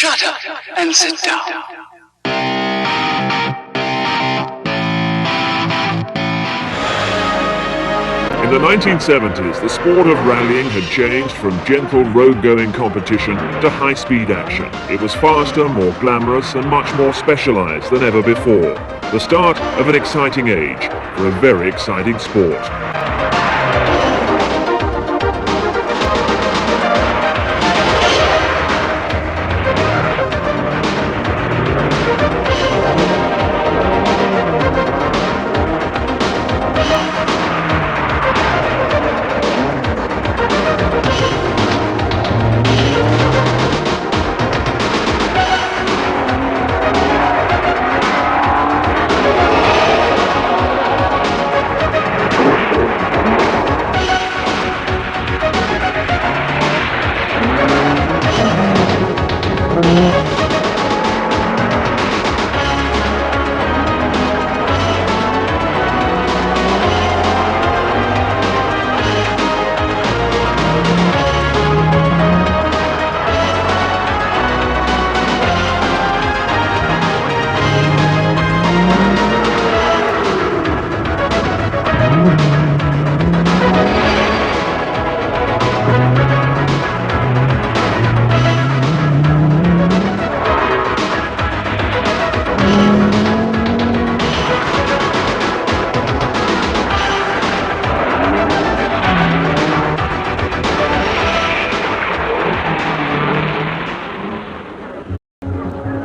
Shut up and sit down. In the 1970s, the sport of rallying had changed from gentle road-going competition to high-speed action. It was faster, more glamorous, and much more specialized than ever before. The start of an exciting age for a very exciting sport.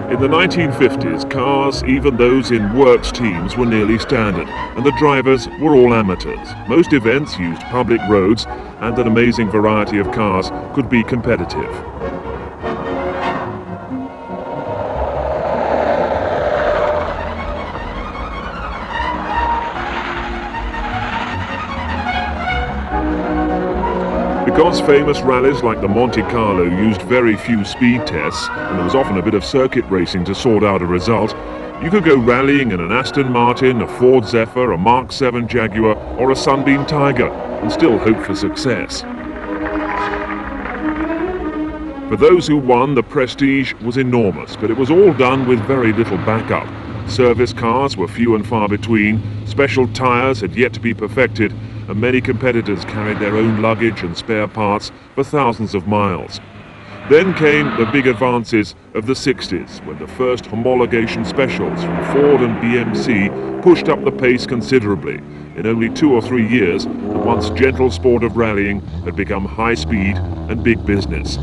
In the 1950s, cars, even those in works teams, were nearly standard, and the drivers were all amateurs. Most events used public roads, and an amazing variety of cars could be competitive. Because famous rallies like the Monte Carlo used very few speed tests, and there was often a bit of circuit racing to sort out a result, you could go rallying in an Aston Martin, a Ford Zephyr, a Mark 7 Jaguar, or a Sunbeam Tiger, and still hope for success. For those who won, the prestige was enormous, but it was all done with very little backup. Service cars were few and far between, special tyres had yet to be perfected, and many competitors carried their own luggage and spare parts for thousands of miles. Then came the big advances of the 60s, when the first homologation specials from Ford and BMC pushed up the pace considerably. In only 2 or 3 years, the once gentle sport of rallying had become high speed and big business.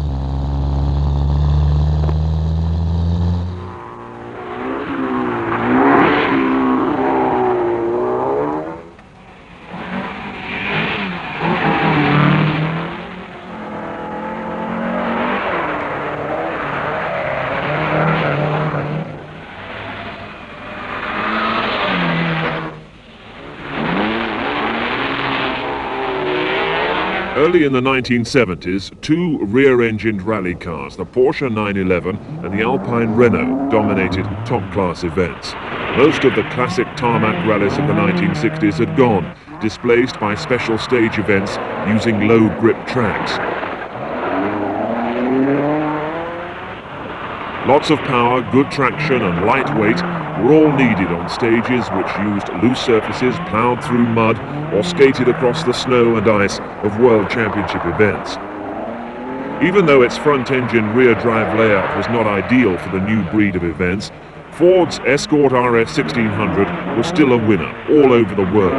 Early in the 1970s, 2 rear-engined rally cars, the Porsche 911 and the Alpine Renault, dominated top-class events. Most of the classic tarmac rallies of the 1960s had gone, displaced by special stage events using low-grip tracks. Lots of power, good traction and lightweight were all needed on stages which used loose surfaces ploughed through mud or skated across the snow and ice of World Championship events. Even though its front-engine rear-drive layout was not ideal for the new breed of events, Ford's Escort RS 1600 was still a winner all over the world.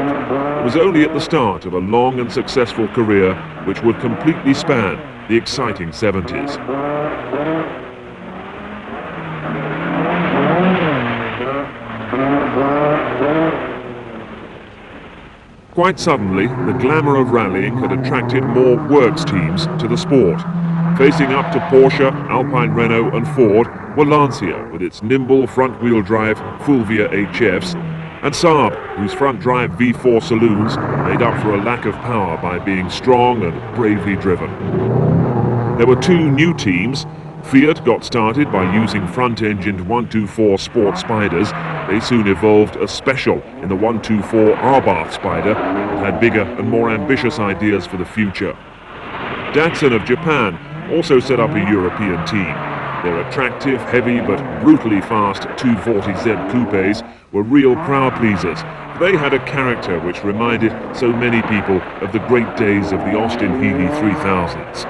It was only at the start of a long and successful career which would completely span the exciting 70s. Quite suddenly, the glamour of rallying had attracted more works teams to the sport. Facing up to Porsche, Alpine Renault and Ford were Lancia with its nimble front-wheel drive Fulvia HFs, and Saab, whose front-drive V4 saloons made up for a lack of power by being strong and bravely driven. There were 2 new teams. Fiat got started by using front-engined 124 Sport Spiders. They soon evolved a special in the 124 Abarth Spider that had bigger and more ambitious ideas for the future. Datsun of Japan also set up a European team. Their attractive, heavy but brutally fast 240Z coupes were real crowd pleasers. They had a character which reminded so many people of the great days of the Austin Healey 3000s.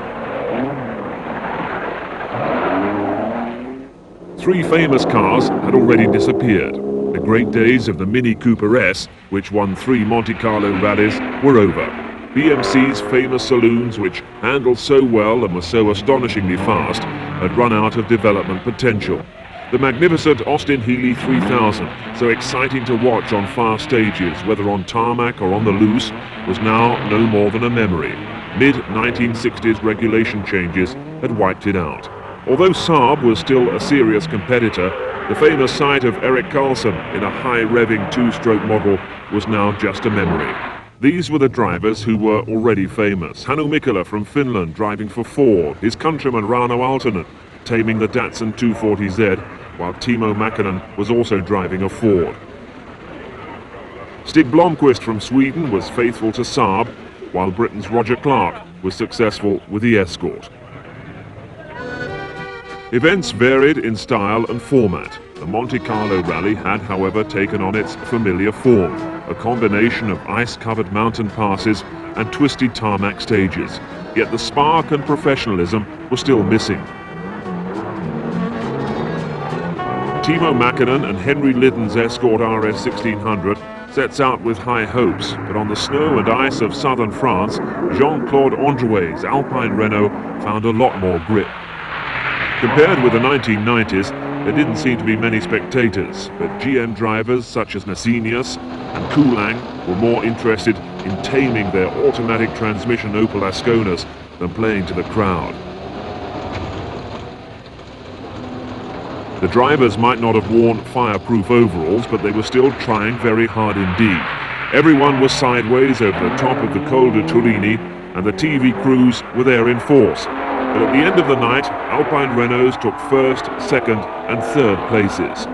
Three famous cars had already disappeared. The great days of the Mini Cooper S, which won 3 Monte Carlo rallies, were over. BMC's famous saloons, which handled so well and were so astonishingly fast, had run out of development potential. The magnificent Austin Healey 3000, so exciting to watch on fast stages, whether on tarmac or on the loose, was now no more than a memory. Mid-1960s regulation changes had wiped it out. Although Saab was still a serious competitor, the famous sight of Erik Karlsson in a high-revving 2-stroke model was now just a memory. These were the drivers who were already famous. Hannu Mikkola from Finland driving for Ford, his countryman Rauno Aaltonen taming the Datsun 240Z, while Timo Mäkinen was also driving a Ford. Stig Blomqvist from Sweden was faithful to Saab, while Britain's Roger Clark was successful with the Escort. Events varied in style and format. The Monte Carlo rally had, however, taken on its familiar form, a combination of ice-covered mountain passes and twisty tarmac stages. Yet the spark and professionalism were still missing. Timo Mäkinen and Henry Lidden's Escort RS 1600 sets out with high hopes, but on the snow and ice of southern France, Jean-Claude Androuet's Alpine Renault found a lot more grip. Compared with the 1990s, there didn't seem to be many spectators, but GM drivers such as Nasinius and Kulang were more interested in taming their automatic transmission Opel Asconas than playing to the crowd. The drivers might not have worn fireproof overalls, but they were still trying very hard indeed. Everyone was sideways over the top of the Col de Turini, and the TV crews were there in force. But at the end of the night, Alpine Renaults took first, second and third places.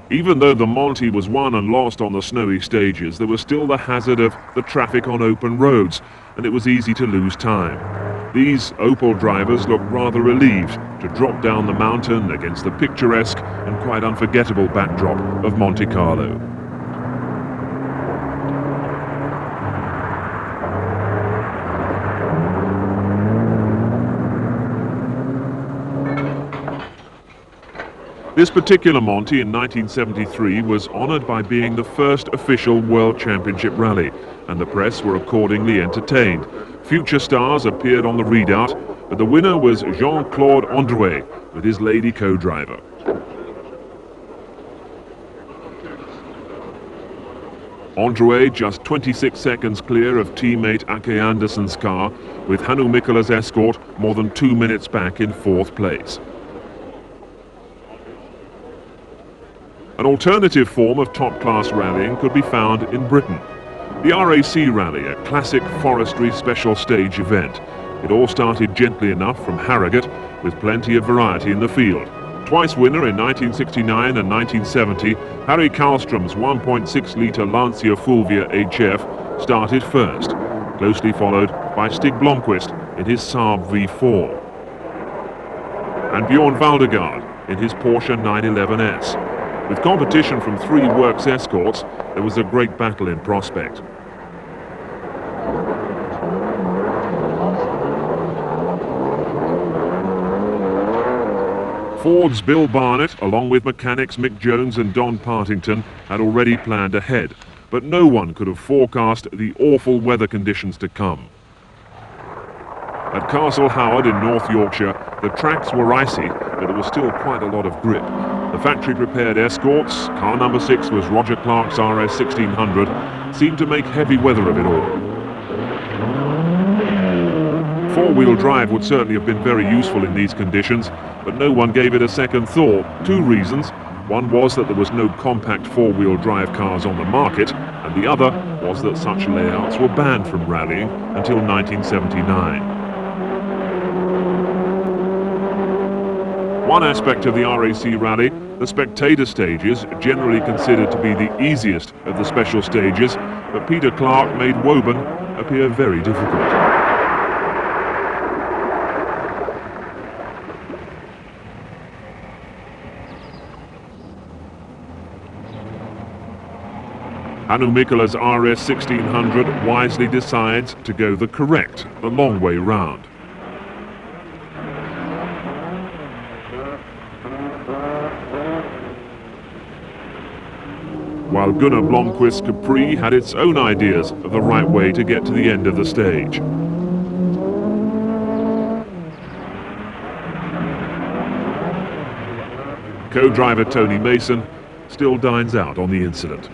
Even though the Monte was won and lost on the snowy stages, there was still the hazard of the traffic on open roads, and it was easy to lose time. These Opel drivers looked rather relieved to drop down the mountain against the picturesque and quite unforgettable backdrop of Monte Carlo. This particular Monte in 1973 was honoured by being the first official World Championship rally, and the press were accordingly entertained. Future stars appeared on the readout, but the winner was Jean-Claude Androuet with his lady co-driver. Androuet just 26 seconds clear of teammate Ake Andersson's car, with Hannu Mikkola's Escort more than 2 minutes back in 4th place. An alternative form of top-class rallying could be found in Britain. The RAC Rally, a classic forestry special stage event. It all started gently enough from Harrogate, with plenty of variety in the field. Twice winner in 1969 and 1970, Harry Karlström's 1.6-litre Lancia Fulvia HF started first, closely followed by Stig Blomqvist in his Saab V4. And Bjorn Valdegaard in his Porsche 911S. With competition from 3 Works Escorts, there was a great battle in prospect. Ford's Bill Barnett, along with mechanics Mick Jones and Don Partington, had already planned ahead, but no one could have forecast the awful weather conditions to come. At Castle Howard in North Yorkshire, the tracks were icy, but there was still quite a lot of grip. The factory-prepared Escorts, car number 6 was Roger Clark's RS 1600, seemed to make heavy weather of it all. Four-wheel drive would certainly have been very useful in these conditions, but no one gave it a second thought. 2 reasons. One was that there was no compact four-wheel drive cars on the market, and the other was that such layouts were banned from rallying until 1979. One aspect of the RAC Rally, the spectator stages, generally considered to be the easiest of the special stages, but Peter Clark made Woburn appear very difficult. Hannu Mikkola's RS 1600 wisely decides to go the correct, the long way round. While Gunnar Blomqvist's Capri had its own ideas of the right way to get to the end of the stage. Co-driver Tony Mason still dines out on the incident.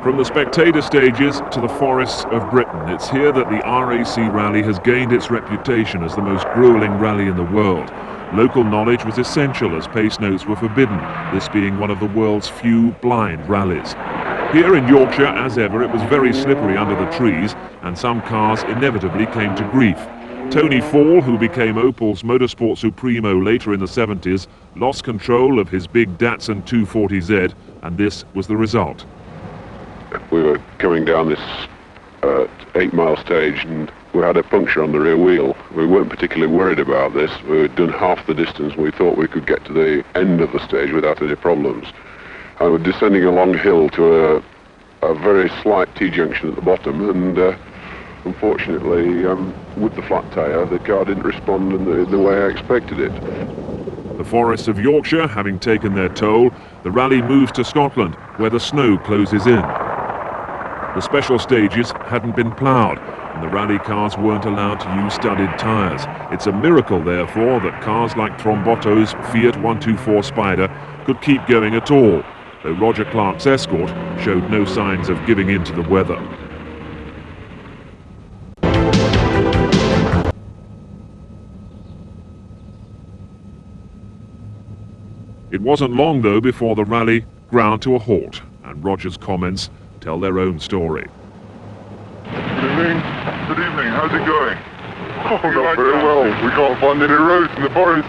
From the spectator stages to the forests of Britain, it's here that the RAC Rally has gained its reputation as the most grueling rally in the world. Local knowledge was essential as pace notes were forbidden, this being one of the world's few blind rallies. Here in Yorkshire, as ever, it was very slippery under the trees, and some cars inevitably came to grief. Tony Fall, who became Opel's motorsport supremo later in the 70s, lost control of his big Datsun 240Z, and this was the result. We were coming down this 8-mile stage and we had a puncture on the rear wheel. We weren't particularly worried about this. We had done half the distance and we thought we could get to the end of the stage without any problems. I was descending a long hill to a very slight T-junction at the bottom, and unfortunately, with the flat tyre, the car didn't respond in the way I expected it. The forests of Yorkshire having taken their toll, the rally moves to Scotland, where the snow closes in. The special stages hadn't been ploughed, and the rally cars weren't allowed to use studded tyres. It's a miracle, therefore, that cars like Trombotto's Fiat 124 Spider could keep going at all, though Roger Clark's Escort showed no signs of giving in to the weather. It wasn't long, though, before the rally ground to a halt, and Roger's comments tell their own story. Good evening. Good evening. How's it going? Oh, not very well. We can't find any roads in the forest.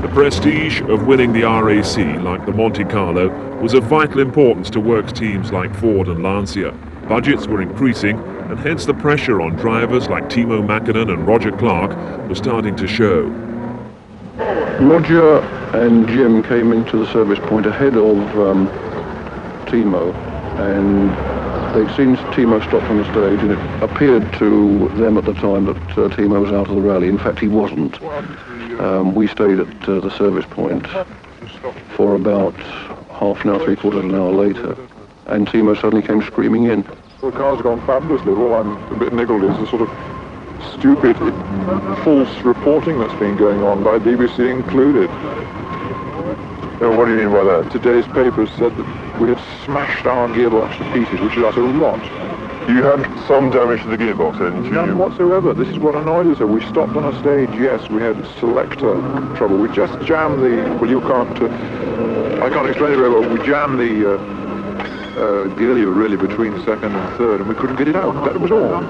The prestige of winning the RAC, like the Monte Carlo, was of vital importance to works teams like Ford and Lancia. Budgets were increasing, and hence the pressure on drivers like Timo Mäkinen and Roger Clark was starting to show. Roger and Jim came into the service point ahead of Timo, and they'd seen Timo stop from the stage, and it appeared to them at the time that Timo was out of the rally. In fact, he wasn't. We stayed at the service point for about half an hour, three-quarters of an hour later, and Timo suddenly came screaming in. The car's gone fabulously. All I'm a bit niggled is the sort of stupid, false reporting that's been going on by BBC included. What do you mean by that? Today's papers said that we had smashed our gearbox to pieces, which is utter rot. You had some damage to the gearbox, hadn't you? None whatsoever. This is what annoyed us. We stopped on a stage, yes, we had selector trouble. We just jammed the, well, you can't, I can't explain it very well. We jammed the gear really between second and third, and we couldn't get it out. That was all.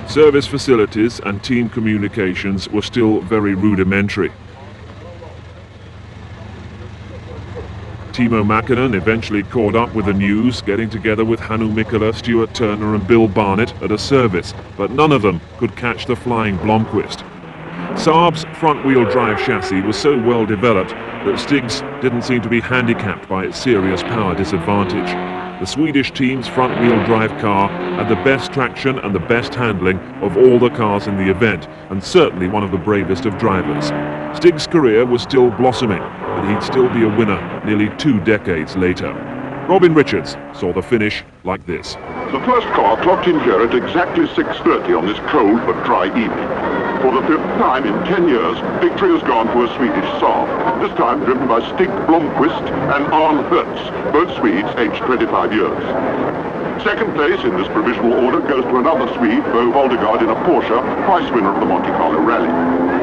Service facilities and team communications were still very rudimentary. Timo Mäkinen eventually caught up with the news, getting together with Hannu Mikkola, Stuart Turner and Bill Barnett at a service, but none of them could catch the flying Blomqvist. Saab's front-wheel drive chassis was so well developed that Stig's didn't seem to be handicapped by its serious power disadvantage. The Swedish team's front-wheel drive car had the best traction and the best handling of all the cars in the event, and certainly one of the bravest of drivers. Stig's career was still blossoming, but he'd still be a winner nearly 2 decades later. Robin Richards saw the finish like this. The first car clocked in here at exactly 6:30 on this cold but dry evening. For the 5th time in 10 years, victory has gone to a Swedish Saab, this time driven by Stig Blomqvist and Arne Hertz, both Swedes aged 25 years. Second place in this provisional order goes to another Swede, Bo Voldegard in a Porsche, prize winner of the Monte Carlo Rally.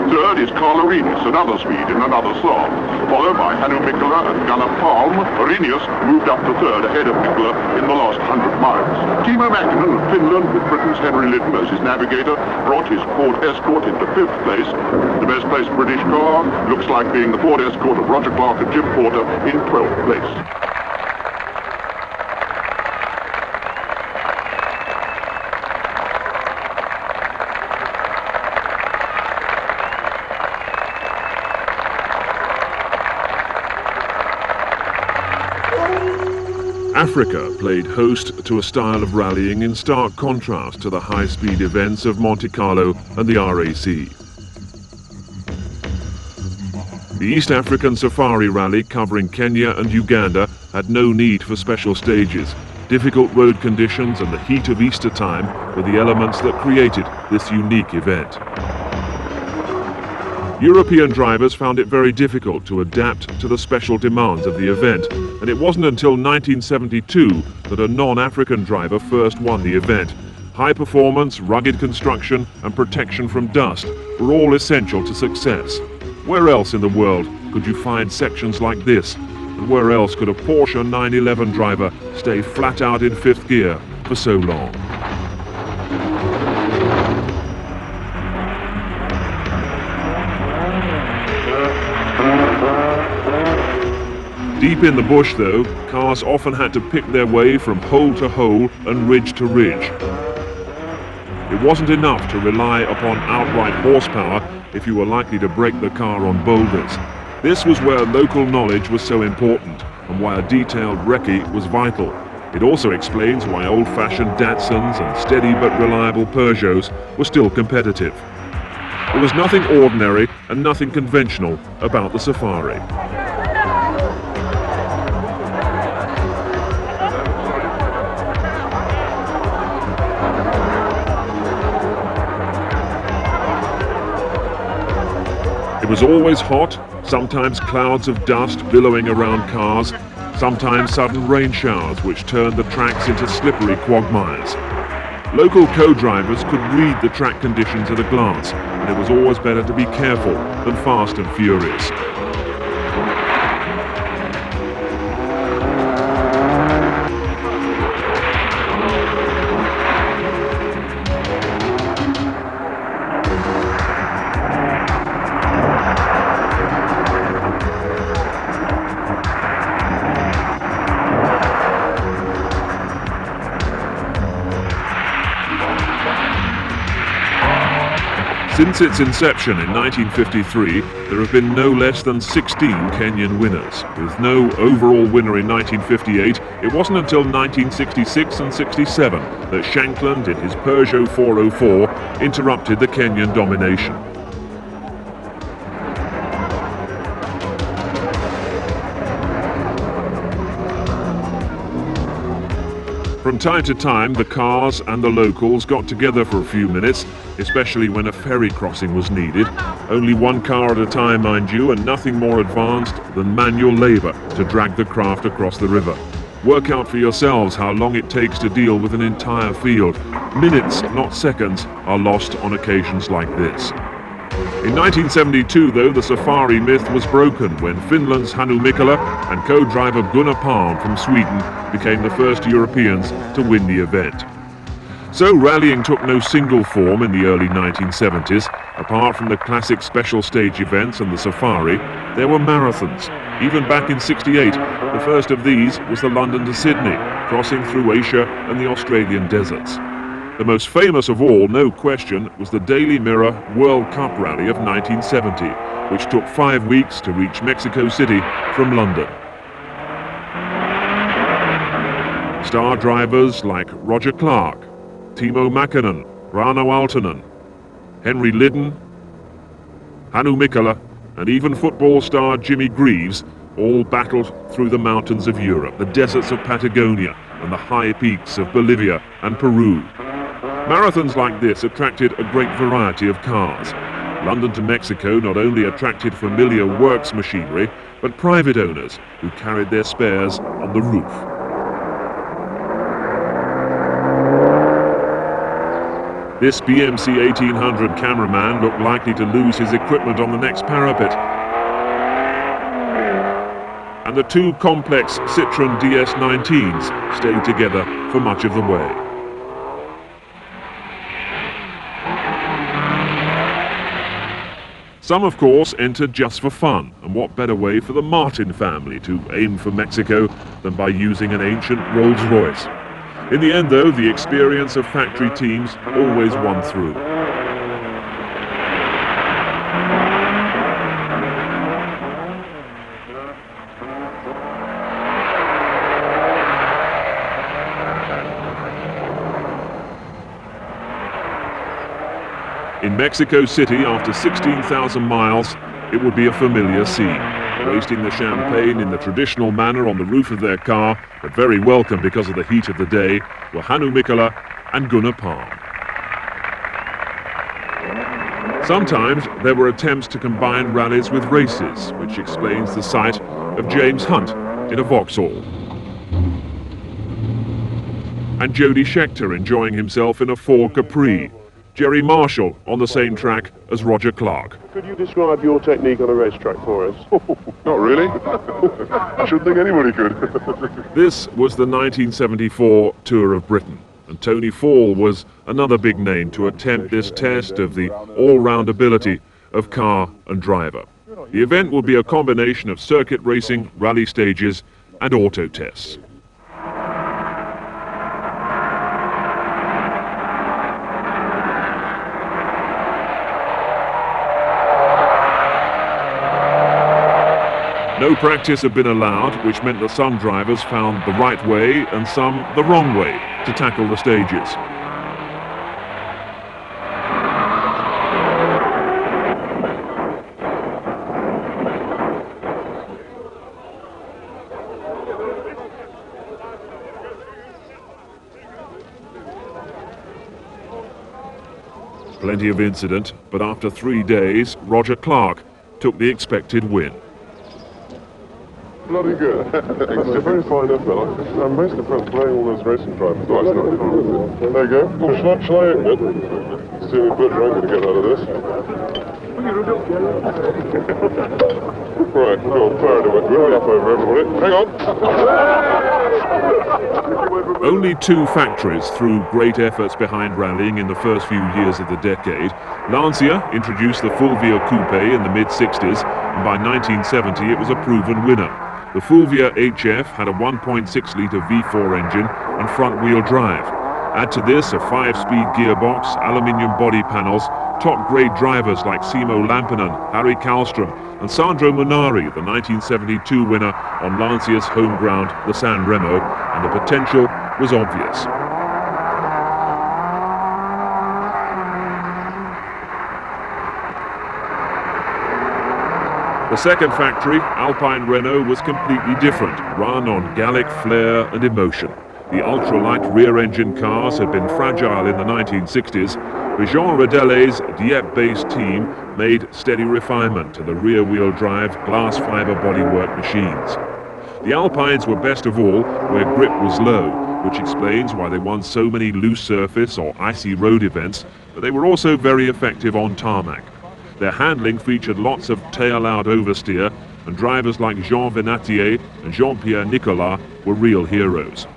Third is Carl Arrhenius, another Swede in another Saab, followed by Hannu Mikkola and Gunnar Palm. Arrhenius moved up to third ahead of Mikkola in the last 100 miles. Timo Mäkinen of Finland, with Britain's Henry Litton as his navigator, brought his Ford Escort into 5th place. The best placed British car looks like being the Ford Escort of Roger Clark and Jim Porter in 12th place. Africa played host to a style of rallying in stark contrast to the high-speed events of Monte Carlo and the RAC. The East African Safari Rally covering Kenya and Uganda had no need for special stages. Difficult road conditions and the heat of Easter time were the elements that created this unique event. European drivers found it very difficult to adapt to the special demands of the event, and it wasn't until 1972 that a non-African driver first won the event. High performance, rugged construction and protection from dust were all essential to success. Where else in the world could you find sections like this? And where else could a Porsche 911 driver stay flat out in 5th gear for so long? Deep in the bush, though, cars often had to pick their way from hole to hole and ridge to ridge. It wasn't enough to rely upon outright horsepower if you were likely to break the car on boulders. This was where local knowledge was so important and why a detailed recce was vital. It also explains why old-fashioned Datsuns and steady but reliable Peugeots were still competitive. There was nothing ordinary and nothing conventional about the Safari. It was always hot, sometimes clouds of dust billowing around cars, sometimes sudden rain showers which turned the tracks into slippery quagmires. Local co-drivers could read the track conditions at a glance, and it was always better to be careful than fast and furious. Since its inception in 1953, there have been no less than 16 Kenyan winners. With no overall winner in 1958, it wasn't until 1966 and 67 that Shankland in his Peugeot 404 interrupted the Kenyan domination. From time to time, the cars and the locals got together for a few minutes, especially when a ferry crossing was needed. Only one car at a time, mind you, and nothing more advanced than manual labour to drag the craft across the river. Work out for yourselves how long it takes to deal with an entire field. Minutes, not seconds, are lost on occasions like this. In 1972, though, the safari myth was broken when Finland's Hannu Mikkola and co-driver Gunnar Palm from Sweden became the first Europeans to win the event. So rallying took no single form in the early 1970s. Apart from the classic special stage events and the safari, there were marathons. Even back in '68, the first of these was the London to Sydney, crossing through Asia and the Australian deserts. The most famous of all, no question, was the Daily Mirror World Cup Rally of 1970, which took 5 weeks to reach Mexico City from London. Star drivers like Roger Clark, Timo Mäkinen, Rauno Aaltonen, Henry Lydon, Hannu Mikkola, and even football star Jimmy Greaves all battled through the mountains of Europe, the deserts of Patagonia, and the high peaks of Bolivia and Peru. Marathons like this attracted a great variety of cars. London to Mexico not only attracted familiar works machinery, but private owners who carried their spares on the roof. This BMC 1800 cameraman looked likely to lose his equipment on the next parapet. And the two complex Citroën DS19s stayed together for much of the way. Some, of course, entered just for fun, and what better way for the Martin family to aim for Mexico than by using an ancient Rolls-Royce. In the end, though, the experience of factory teams always won through. In Mexico City, after 16,000 miles, it would be a familiar scene. Wasting the champagne in the traditional manner on the roof of their car, but very welcome because of the heat of the day, were Hannu Mikkola and Gunnar Palm. Sometimes there were attempts to combine rallies with races, which explains the sight of James Hunt in a Vauxhall. And Jody Scheckter enjoying himself in a Ford Capri. Jerry Marshall on the same track as Roger Clark. Could you describe your technique on a racetrack for us? Not really. I shouldn't think anybody could. This was the 1974 Tour of Britain, and Tony Fall was another big name to attempt this test of the all-round ability of car and driver. The event will be a combination of circuit racing, rally stages, and auto tests. No practice had been allowed, which meant that some drivers found the right way and some the wrong way to tackle the stages. Plenty of incident, but after 3 days, Roger Clark took the expected win. Bloody good. He's a very fine fella. I'm most impressed playing all those racing drivers. Oh, it's not fun. There you go. Shall I open it? See how much pleasure I'm going to get out of this. Right, go on, fire it away. We'll up over everybody. Hang on. Only 2 factories threw great efforts behind rallying in the first few years of the decade. Lancia introduced the Fulvia Coupe in the mid-60s, and by 1970 it was a proven winner. The Fulvia HF had a 1.6-litre V4 engine and front-wheel drive. Add to this a 5-speed gearbox, aluminium body panels, top-grade drivers like Simo Lampinen, Harry Kallström, and Sandro Munari, the 1972 winner on Lancia's home ground, the San Remo, and the potential was obvious. The second factory, Alpine Renault, was completely different, run on Gallic flair and emotion. The ultralight rear-engine cars had been fragile in the 1960s, but Jean Rodellet's Dieppe-based team made steady refinement to the rear-wheel drive glass fiber bodywork machines. The Alpines were best of all where grip was low, which explains why they won so many loose surface or icy road events, but they were also very effective on tarmac. Their handling featured lots of tail-out oversteer, and drivers like Jean Venatier and Jean-Pierre Nicolas were real heroes.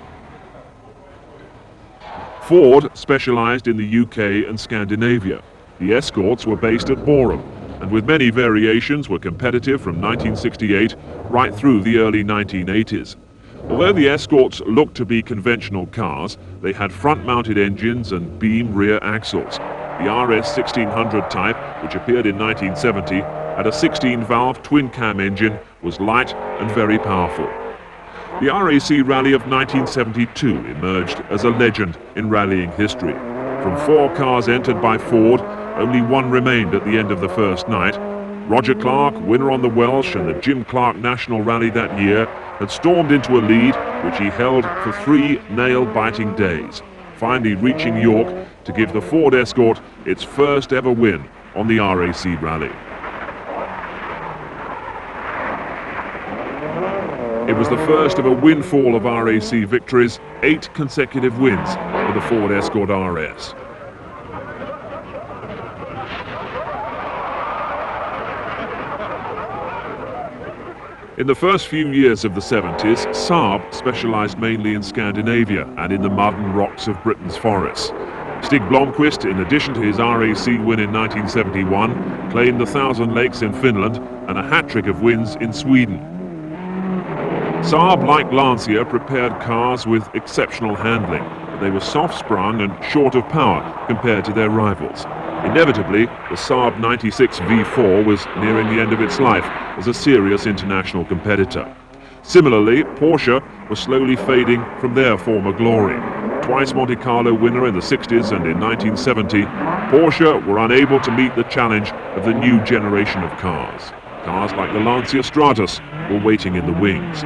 Ford specialized in the UK and Scandinavia. The Escorts were based at Boreham, and with many variations were competitive from 1968 right through the early 1980s. Although the Escorts looked to be conventional cars, they had front-mounted engines and beam rear axles. The RS 1600 type, which appeared in 1970, had a 16-valve twin-cam engine, was light and very powerful. The RAC Rally of 1972 emerged as a legend in rallying history. From 4 cars entered by Ford, only one remained at the end of the first night. Roger Clark, winner on the Welsh and the Jim Clark National Rally that year, had stormed into a lead which he held for 3 nail-biting days, finally reaching York to give the Ford Escort its first ever win on the RAC Rally. It was the first of a windfall of RAC victories, 8 consecutive wins for the Ford Escort RS. In the first few years of the 70s, Saab specialized mainly in Scandinavia and in the mud and rocks of Britain's forests. Stig Blomqvist, in addition to his RAC win in 1971, claimed the Thousand Lakes in Finland and a hat-trick of wins in Sweden. Saab, like Lancia, prepared cars with exceptional handling, but they were soft-sprung and short of power compared to their rivals. Inevitably, the Saab 96 V4 was nearing the end of its life as a serious international competitor. Similarly, Porsche was slowly fading from their former glory. Twice Monte Carlo winner in the 60s and in 1970, Porsche were unable to meet the challenge of the new generation of cars. Cars like the Lancia Stratus were waiting in the wings.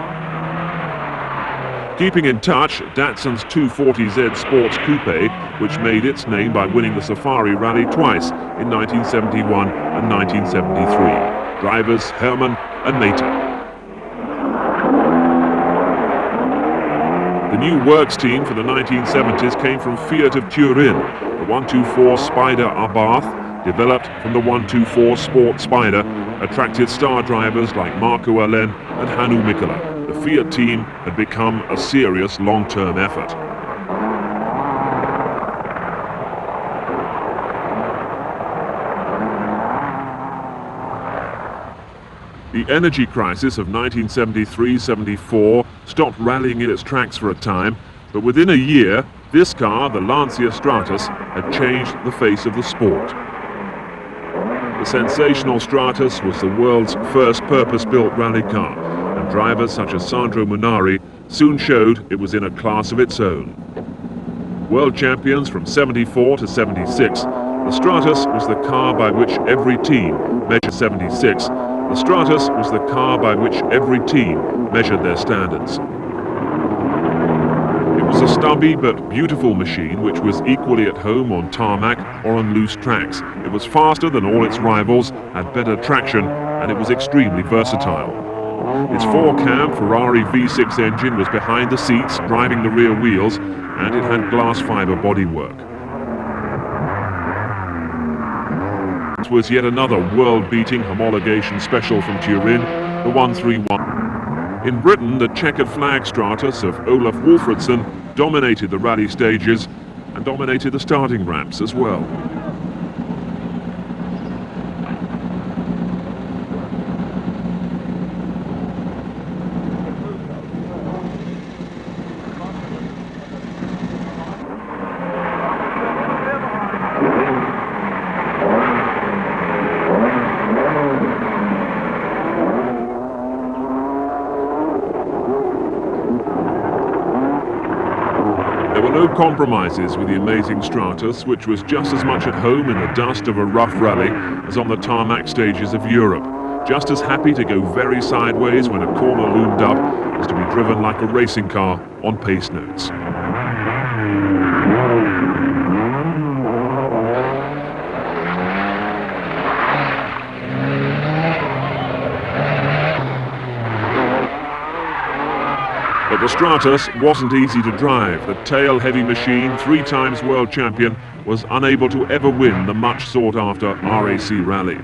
Keeping in touch, Datsun's 240Z Sports Coupe, which made its name by winning the Safari Rally twice in 1971 and 1973. Drivers Hermann and Mehta. The new works team for the 1970s came from Fiat of Turin. The 124 Spider Abarth, developed from the 124 Sport Spider, attracted star drivers like Marco Allen and Hannu Mikkola. The Fiat team had become a serious long-term effort. The energy crisis of 1973-74 stopped rallying in its tracks for a time, but within a year, this car, the Lancia Stratus, had changed the face of the sport. The sensational Stratus was the world's first purpose-built rally car, and drivers such as Sandro Munari soon showed it was in a class of its own. World champions from 74 to 76, the Stratus was the car by which every team measured 76. The Stratus was the car by which every team measured their standards. It was a stubby but beautiful machine which was equally at home on tarmac or on loose tracks. It was faster than all its rivals, had better traction, and it was extremely versatile. Its 4-cam Ferrari V6 engine was behind the seats, driving the rear wheels, and it had glass fiber bodywork. This was yet another world-beating homologation special from Turin, the 131. In Britain, the checkered flag Stratus of Olaf Wolfredson dominated the rally stages and dominated the starting ramps as well. There were no compromises with the amazing Stratus, which was just as much at home in the dust of a rough rally as on the tarmac stages of Europe. Just as happy to go very sideways when a corner loomed up as to be driven like a racing car on pace notes. Stratos wasn't easy to drive. The tail-heavy machine, 3 times world champion, was unable to ever win the much sought-after RAC Rally.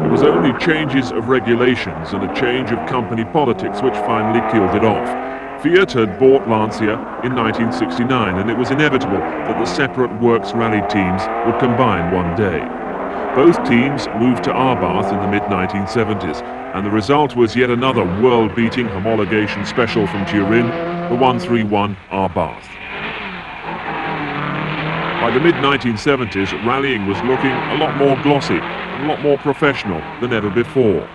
It was only changes of regulations and a change of company politics which finally killed it off. Fiat had bought Lancia in 1969, and it was inevitable that the separate works rally teams would combine one day. Both teams moved to Arbath in the mid-1970s, and the result was yet another world-beating homologation special from Turin, the 131 Arbath. By the mid-1970s, rallying was looking a lot more glossy, a lot more professional than ever before.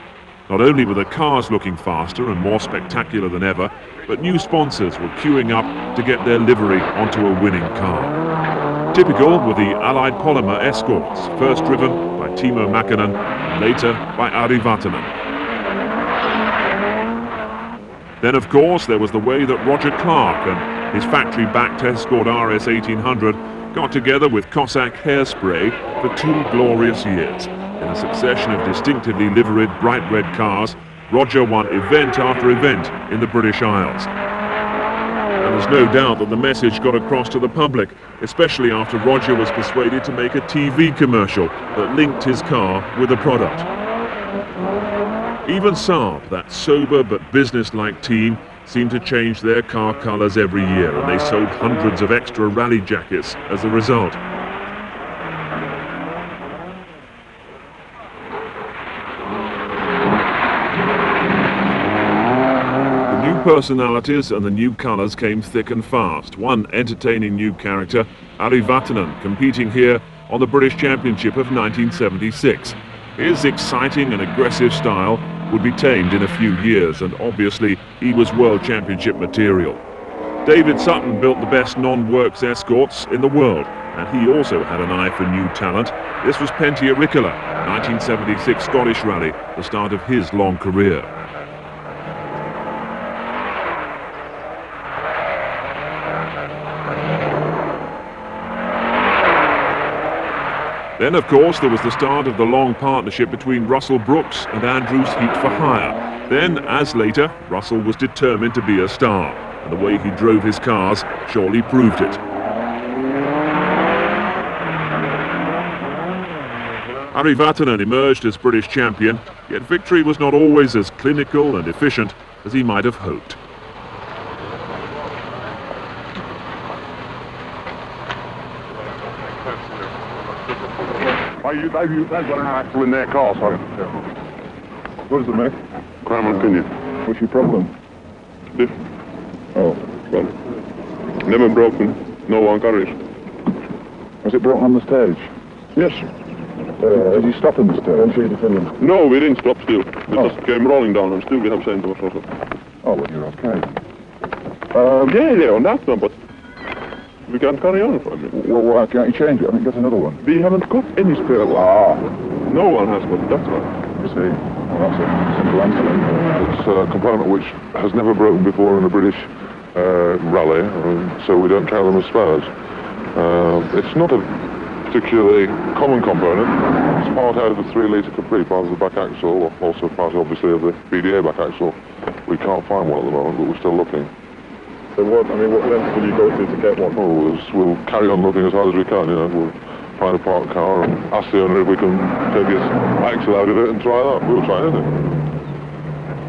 Not only were the cars looking faster and more spectacular than ever, but new sponsors were queuing up to get their livery onto a winning car. Typical were the Allied Polymer Escorts, first driven by Timo Mäkinen and later by Ari Vatanen. Then, of course, there was the way that Roger Clark and his factory-backed Escort RS 1800 got together with Cossack Hairspray for 2 glorious years. In a succession of distinctively liveried bright red cars, Roger won event after event in the British Isles. And there's no doubt that the message got across to the public, especially after Roger was persuaded to make a TV commercial that linked his car with the product. Even Saab, that sober but business-like team, seemed to change their car colours every year, and they sold hundreds of extra rally jackets as a result. The new personalities and the new colours came thick and fast. One entertaining new character, Ari Vatanen, competing here on the British Championship of 1976. His exciting and aggressive style would be tamed in a few years, and obviously he was World Championship material. David Sutton built the best non-works escorts in the world, and he also had an eye for new talent. This was Pentti Riikola, 1976 Scottish Rally, the start of his long career. Then, of course, there was the start of the long partnership between Russell Brooks and Andrews Heat for Hire. Then, as later, Russell was determined to be a star, and the way he drove his cars surely proved it. Ari Vatanen emerged as British champion, yet victory was not always as clinical and efficient as he might have hoped. They've got an axle in their car, sorry. What does it make? Cram and pinion. What's your problem? This, Oh, well, never broken, no one carries. was it brought on the stage? Yes. Did you stop in the stage? No, we didn't stop still. We just came rolling down and still we have sent us also. Oh, well, you're okay. Yeah, on that one, but we can't carry on for me. Well, why can't you change it? I think that's another one. We haven't got any spare one. Ah, No one has got, that's right. you see. Well, that's a simple answer. It's a component which has never broken before in a British rally, so we don't count them as spares. It's not a particularly common component. It's part out of the 3-litre Capri, part of the back axle, also part obviously of the BDA back axle. We can't find one at the moment, but we're still looking. So what length will you go to get one? Oh, we'll carry on looking as hard as we can, you know. We'll find a parked car and ask the owner if we can take his axle out of it and try that. We'll try anything.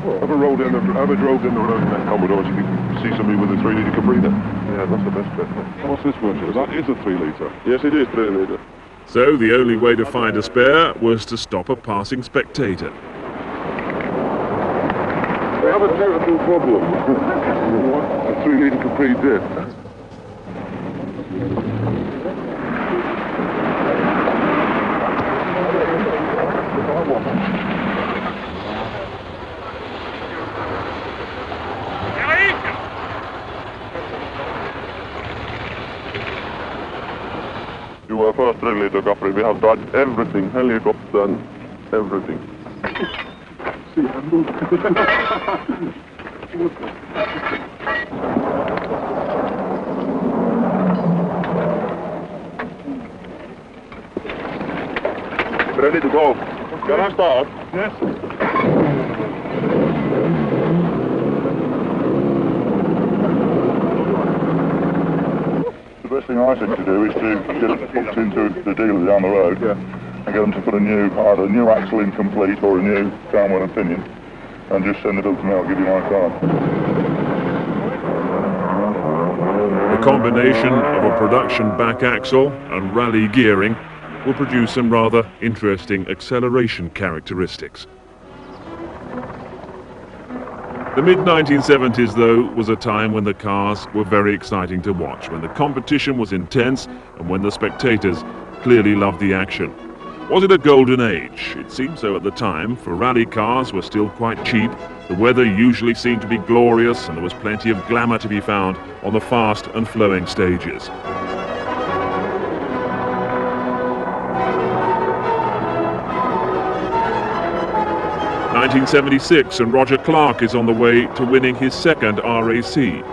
Well, have a drove in the road in that Commodore so you can see somebody with a 3-litre Capri then. Yeah, that's the best bit. What's this one? That is a 3-litre. Yes, it is 3-litre. So the only way to find a spare was to stop a passing spectator. We have a technical problem. A 3-litre Capri did. to first really took off. We have tried everything, helicopter and everything. Ready to go. Can I start? Yes. The best thing I think to do is to get it hooked into the dealer down the road and get them to put either a new axle in complete or a new downward and pinion, and just send it up to me. I'll give you my card. The combination of a production back axle and rally gearing will produce some rather interesting acceleration characteristics. The mid-1970s, though, was a time when the cars were very exciting to watch, when the competition was intense and when the spectators clearly loved the action. Was it a golden age? It seemed so at the time, for rally cars were still quite cheap, the weather usually seemed to be glorious, and there was plenty of glamour to be found on the fast and flowing stages. In 1976, and Roger Clark is on the way to winning his second RAC.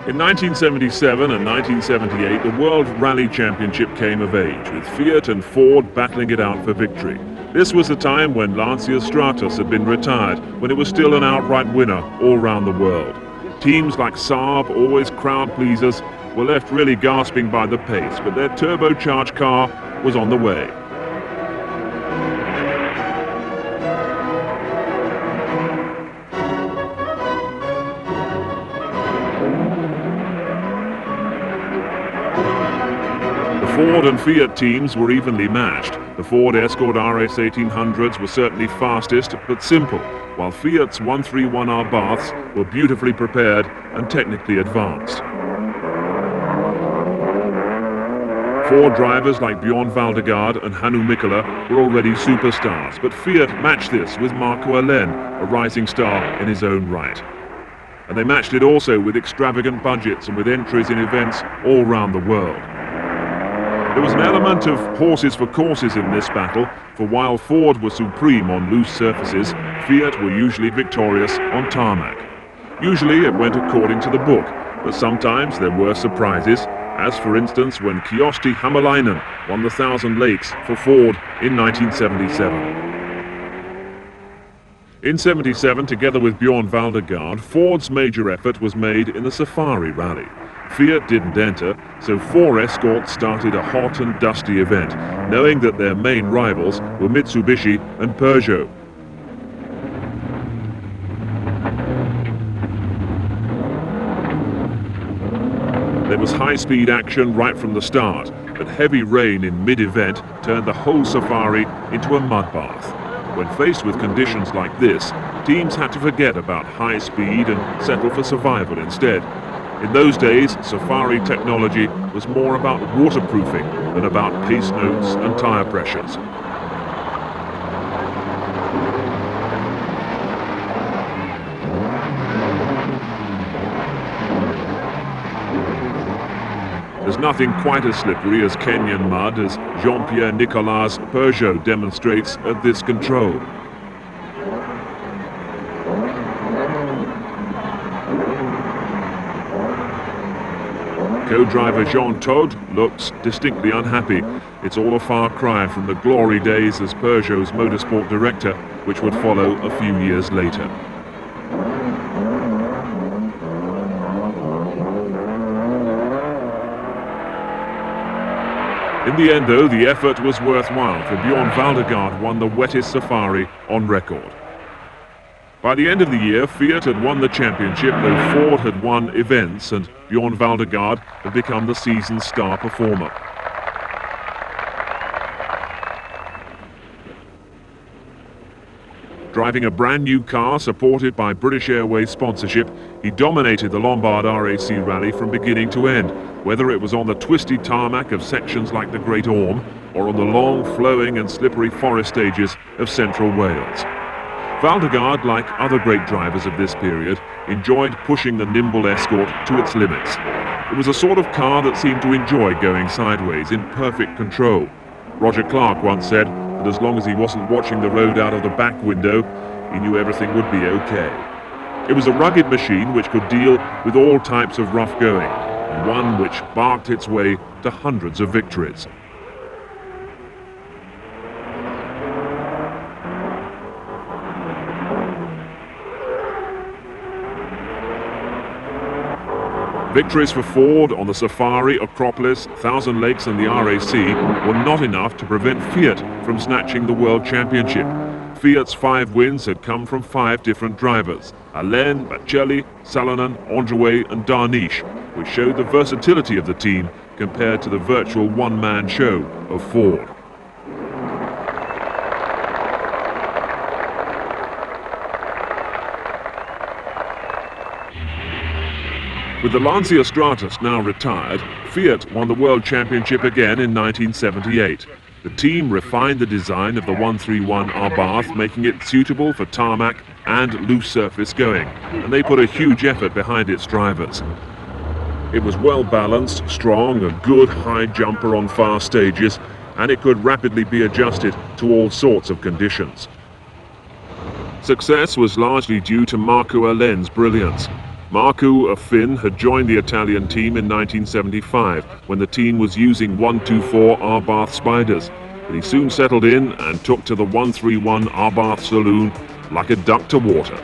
In 1977 and 1978, the World Rally Championship came of age, with Fiat and Ford battling it out for victory. This was the time when Lancia Stratos had been retired, when it was still an outright winner all around the world. Teams like Saab, always crowd pleasers, were left really gasping by the pace, but their turbocharged car was on the way. Ford and Fiat teams were evenly matched. The Ford Escort RS 1800s were certainly fastest, but simple, while Fiat's 131R Baths were beautifully prepared and technically advanced. Ford drivers like Bjorn Valdegard and Hannu Mikkola were already superstars, but Fiat matched this with Marco Allen, a rising star in his own right. And they matched it also with extravagant budgets and with entries in events all around the world. There was an element of horses for courses in this battle, for while Ford was supreme on loose surfaces, Fiat were usually victorious on tarmac. Usually it went according to the book, but sometimes there were surprises, as for instance when Kyösti Hämäläinen won the Thousand Lakes for Ford in 1977. In 77, together with Bjorn Valdegard, Ford's major effort was made in the Safari Rally. Fiat didn't enter, so 4 Escorts started a hot and dusty event, knowing that their main rivals were Mitsubishi and Peugeot. There was high-speed action right from the start, but heavy rain in mid-event turned the whole Safari into a mud bath. When faced with conditions like this, teams had to forget about high speed and settle for survival instead. In those days, Safari technology was more about waterproofing than about pace notes and tyre pressures. There's nothing quite as slippery as Kenyan mud, as Jean-Pierre Nicolas' Peugeot demonstrates at this control. Co-driver Jean Todt looks distinctly unhappy. It's all a far cry from the glory days as Peugeot's motorsport director, which would follow a few years later. In the end, though, the effort was worthwhile, for Bjorn Valdegard won the wettest Safari on record. By the end of the year, Fiat had won the championship, though Ford had won events and Bjorn Valdegaard had become the season's star performer. Driving a brand new car supported by British Airways sponsorship, he dominated the Lombard RAC Rally from beginning to end, whether it was on the twisty tarmac of sections like the Great Orme or on the long, flowing and slippery forest stages of central Wales. Valdegaard, like other great drivers of this period, enjoyed pushing the nimble Escort to its limits. It was a sort of car that seemed to enjoy going sideways in perfect control. Roger Clark once said that as long as he wasn't watching the road out of the back window, he knew everything would be okay. It was a rugged machine which could deal with all types of rough going, and one which barked its way to hundreds of victories. Victories for Ford on the Safari, Acropolis, Thousand Lakes and the RAC were not enough to prevent Fiat from snatching the World Championship. Fiat's 5 wins had come from 5 different drivers: Allen, Bacelli, Salonen, Androuet and Darniche, which showed the versatility of the team compared to the virtual one-man show of Ford. With the Lancia Stratos now retired, Fiat won the World Championship again in 1978. The team refined the design of the 131 Abarth, making it suitable for tarmac and loose surface going, and they put a huge effort behind its drivers. It was well balanced, strong, a good high jumper on fast stages, and it could rapidly be adjusted to all sorts of conditions. Success was largely due to Marco Allen's brilliance. Marco, a Finn, had joined the Italian team in 1975 when the team was using 124 Abarth Spiders, but he soon settled in and took to the 131 Abarth saloon like a duck to water.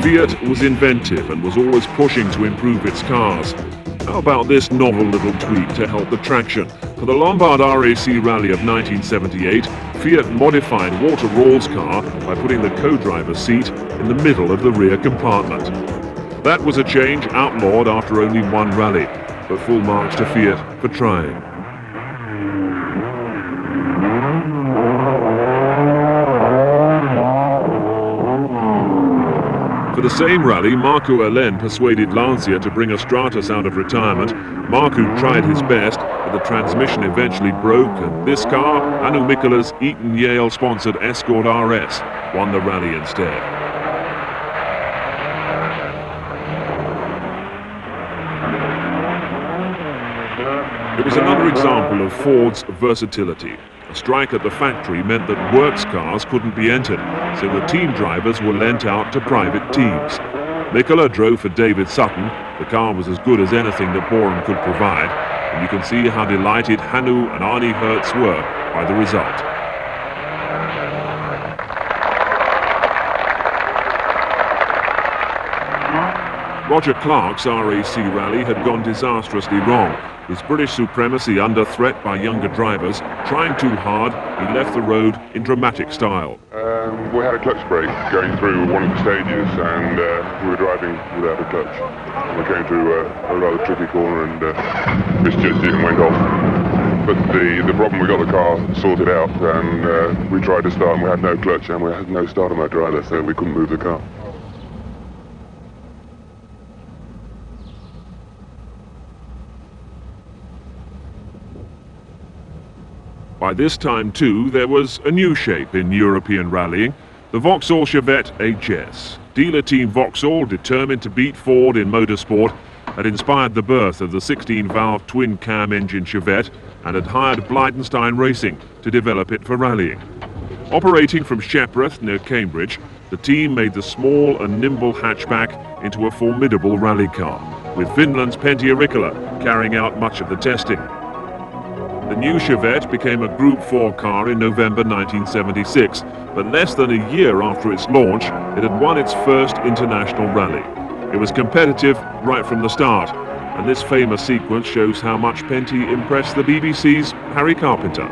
Fiat was inventive and was always pushing to improve its cars. How about this novel little tweak to help the traction? For the Lombard RAC Rally of 1978, Fiat modified Walter Rawls' car by putting the co-driver's seat in the middle of the rear compartment. That was a change outlawed after only one rally, but full marks to Fiat for trying. For the same rally, Marco Allen persuaded Lancia to bring a Stratos out of retirement. Marco tried his best, but the transmission eventually broke, and this car, Hannu Mikkola's Eaton Yale-sponsored Escort RS, won the rally instead. It was another example of Ford's versatility. A strike at the factory meant that works cars couldn't be entered, so the team drivers were lent out to private teams. Mikkola drove for David Sutton. The car was as good as anything that Borum could provide, and you can see how delighted Hannu and Arnie Hertz were by the result. Roger Clark's RAC rally had gone disastrously wrong. His British supremacy under threat by younger drivers, trying too hard, he left the road in dramatic style. We had a clutch brake going through one of the stages, and we were driving without a clutch. We came to a rather tricky corner and misjudged it and went off. But the problem, we got the car sorted out, and we tried to start and we had no clutch and we had no starter motor either, so we couldn't move the car. By this time, too, there was a new shape in European rallying, the Vauxhall Chevette HS. Dealer team Vauxhall, determined to beat Ford in motorsport, had inspired the birth of the 16-valve twin-cam engine Chevette and had hired Blydenstein Racing to develop it for rallying. Operating from Shepworth near Cambridge, the team made the small and nimble hatchback into a formidable rally car, with Finland's Pentti Riikola carrying out much of the testing. The new Chevette became a Group 4 car in November 1976, but less than a year after its launch, it had won its first international rally. It was competitive right from the start, and this famous sequence shows how much Pentti impressed the BBC's Harry Carpenter.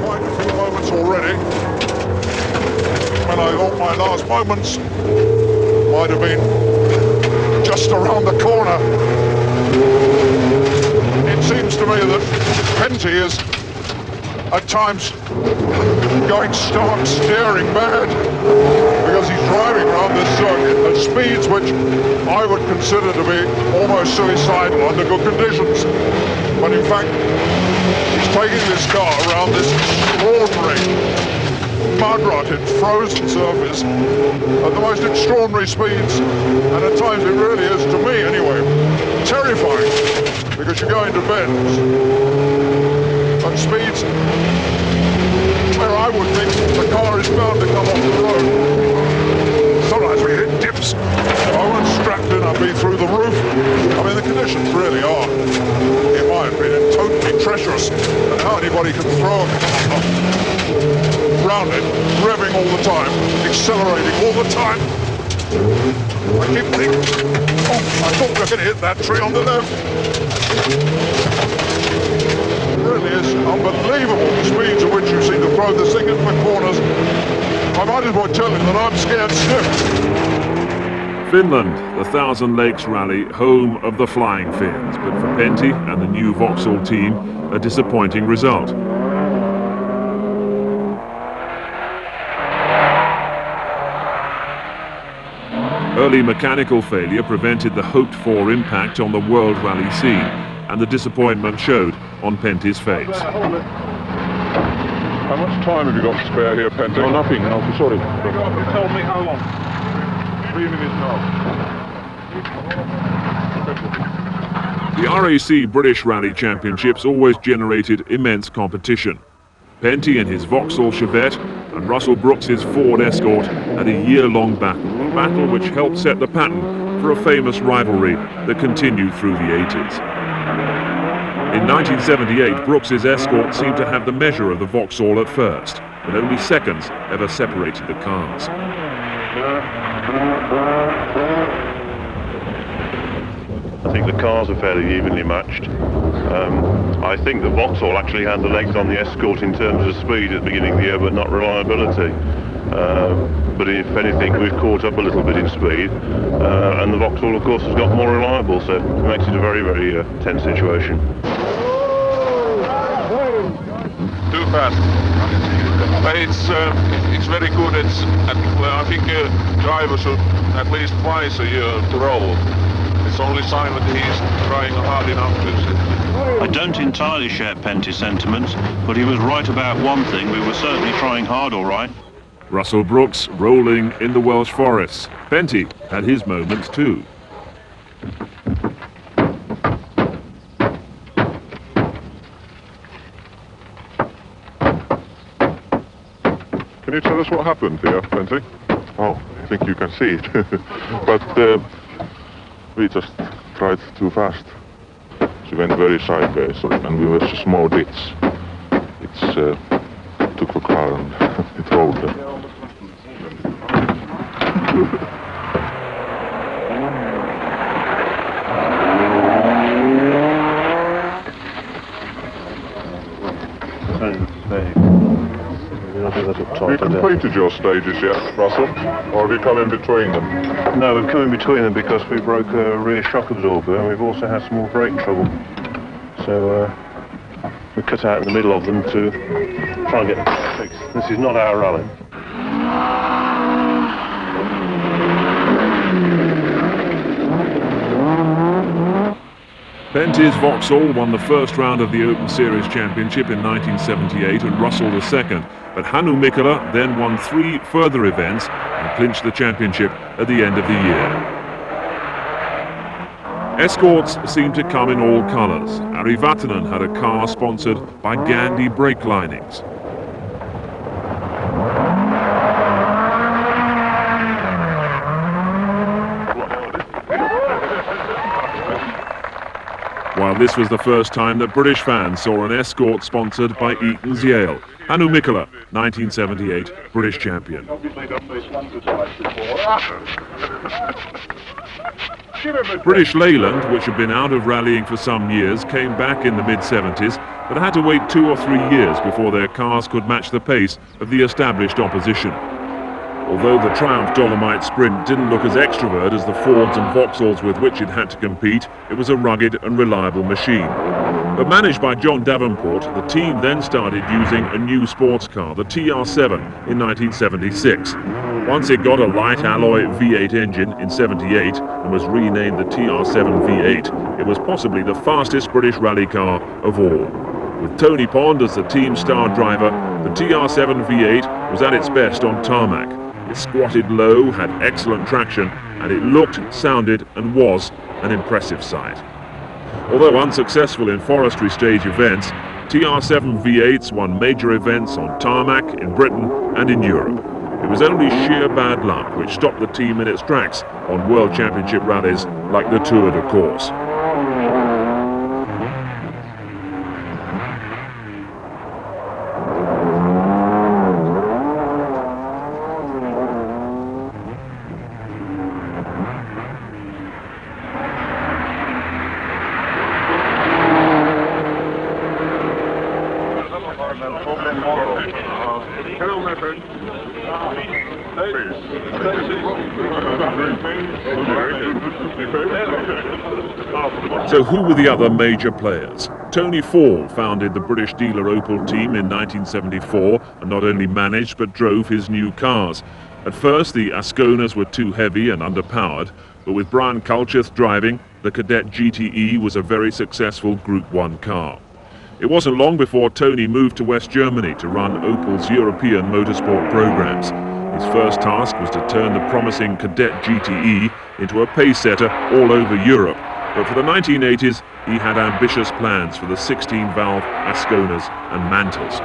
Quite a few moments already, when I thought my last moments might have been just around the corner. It seems to me that Pentti is at times going stark staring mad because he's driving around this circuit at speeds which I would consider to be almost suicidal under good conditions. But in fact, he's taking this car around this extraordinary mud-rutted, frozen surface at the most extraordinary speeds, and at times it really is, to me anyway, terrifying, because you're going to bends at speeds where I would think the car is bound to come off the road. Sometimes we hit dips. If I weren't strapped in, I'd be through the roof. I mean, the conditions really are, in my opinion, totally treacherous, and how anybody can throw a car around it, revving all the time, accelerating all the time. I keep thinking, oh, I thought we were going to hit that tree on the left. It really is unbelievable the speeds at which you seem to throw this thing into the corners. I might as well tell him that I'm scared stiff. Finland, the Thousand Lakes Rally, home of the Flying Finns, but for Pentti and the new Vauxhall team, a disappointing result. Early mechanical failure prevented the hoped-for impact on the world rally scene, and the disappointment showed on Pentti's face. How much time have you got to spare here, Pentti? No, nothing, Alfie, sorry. Tell me how long. 3 minutes now. The RAC British Rally Championships always generated immense competition. Pentti and his Vauxhall Chevette and Russell Brooks's Ford Escort had a year-long battle, a battle which helped set the pattern for a famous rivalry that continued through the 80s. In 1978, Brooks's Escort seemed to have the measure of the Vauxhall at first, but only seconds ever separated the cars. I think the cars are fairly evenly matched. I think the Vauxhall actually had the legs on the Escort in terms of speed at the beginning of the year, but not reliability. But if anything, we've caught up a little bit in speed, and the Vauxhall, of course, has got more reliable, so it makes it a very, very tense situation. Too fast. It's very good. I think a driver should at least twice a year to roll. It's only sign that he's trying hard enough to. I don't entirely share Pentti's sentiments, but he was right about one thing. We were certainly trying hard, all right. Russell Brooks rolling in the Welsh forests. Pentti had his moments too. Can you tell us what happened here, Pentti? Oh, I think you can see it. But we just tried too fast. She went very sideways, and we were a small ditch. It took the car and it rolled. Have you completed your stages yet, Russell? Or have you come in between them? No, we've come in between them because we broke a rear shock absorber and we've also had some more brake trouble. So we cut out in the middle of them to try and get them fixed. This is not our rally. Pentis Vauxhall won the first round of the Open Series Championship in 1978 and Russell the second, but Hannu Mikkola then won 3 further events and clinched the championship at the end of the year. Escorts seemed to come in all colours. Ari Vatanen had a car sponsored by Gandhi brake linings. While this was the first time that British fans saw an Escort sponsored by Eaton's Yale. Hannu Mikkola, 1978 British champion. British Leyland, which had been out of rallying for some years, came back in the mid-70s, but had to wait 2 or 3 years before their cars could match the pace of the established opposition. Although the Triumph Dolomite Sprint didn't look as extrovert as the Fords and Vauxhalls with which it had to compete, it was a rugged and reliable machine. But managed by John Davenport, the team then started using a new sports car, the TR7, in 1976. Once it got a light alloy V8 engine in 78 and was renamed the TR7 V8, it was possibly the fastest British rally car of all. With Tony Pond as the team star driver, the TR7 V8 was at its best on tarmac. It squatted low, had excellent traction, and it looked, sounded, and was an impressive sight. Although unsuccessful in forestry stage events, TR7 V8s won major events on tarmac in Britain and in Europe. It was only sheer bad luck which stopped the team in its tracks on World Championship rallies like the Tour de Corse. So who were the other major players? Tony Fall founded the British dealer Opel team in 1974 and not only managed but drove his new cars. At first the Asconas were too heavy and underpowered, but with Brian Culcheth driving, the Cadet GTE was a very successful Group 1 car. It wasn't long before Tony moved to West Germany to run Opel's European motorsport programs. His first task was to turn the promising Cadet GTE into a pace-setter all over Europe. But for the 1980s, he had ambitious plans for the 16-valve Asconas and Mantles.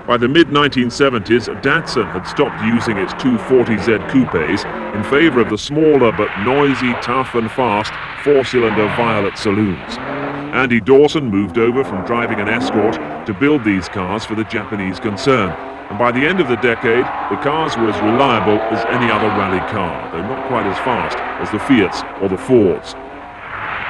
By the mid-1970s, Datsun had stopped using its 240Z coupes in favour of the smaller but noisy, tough and fast 4-cylinder Violet saloons. Andy Dawson moved over from driving an Escort to build these cars for the Japanese concern. And by the end of the decade, the cars were as reliable as any other rally car, though not quite as fast as the Fiats or the Fords.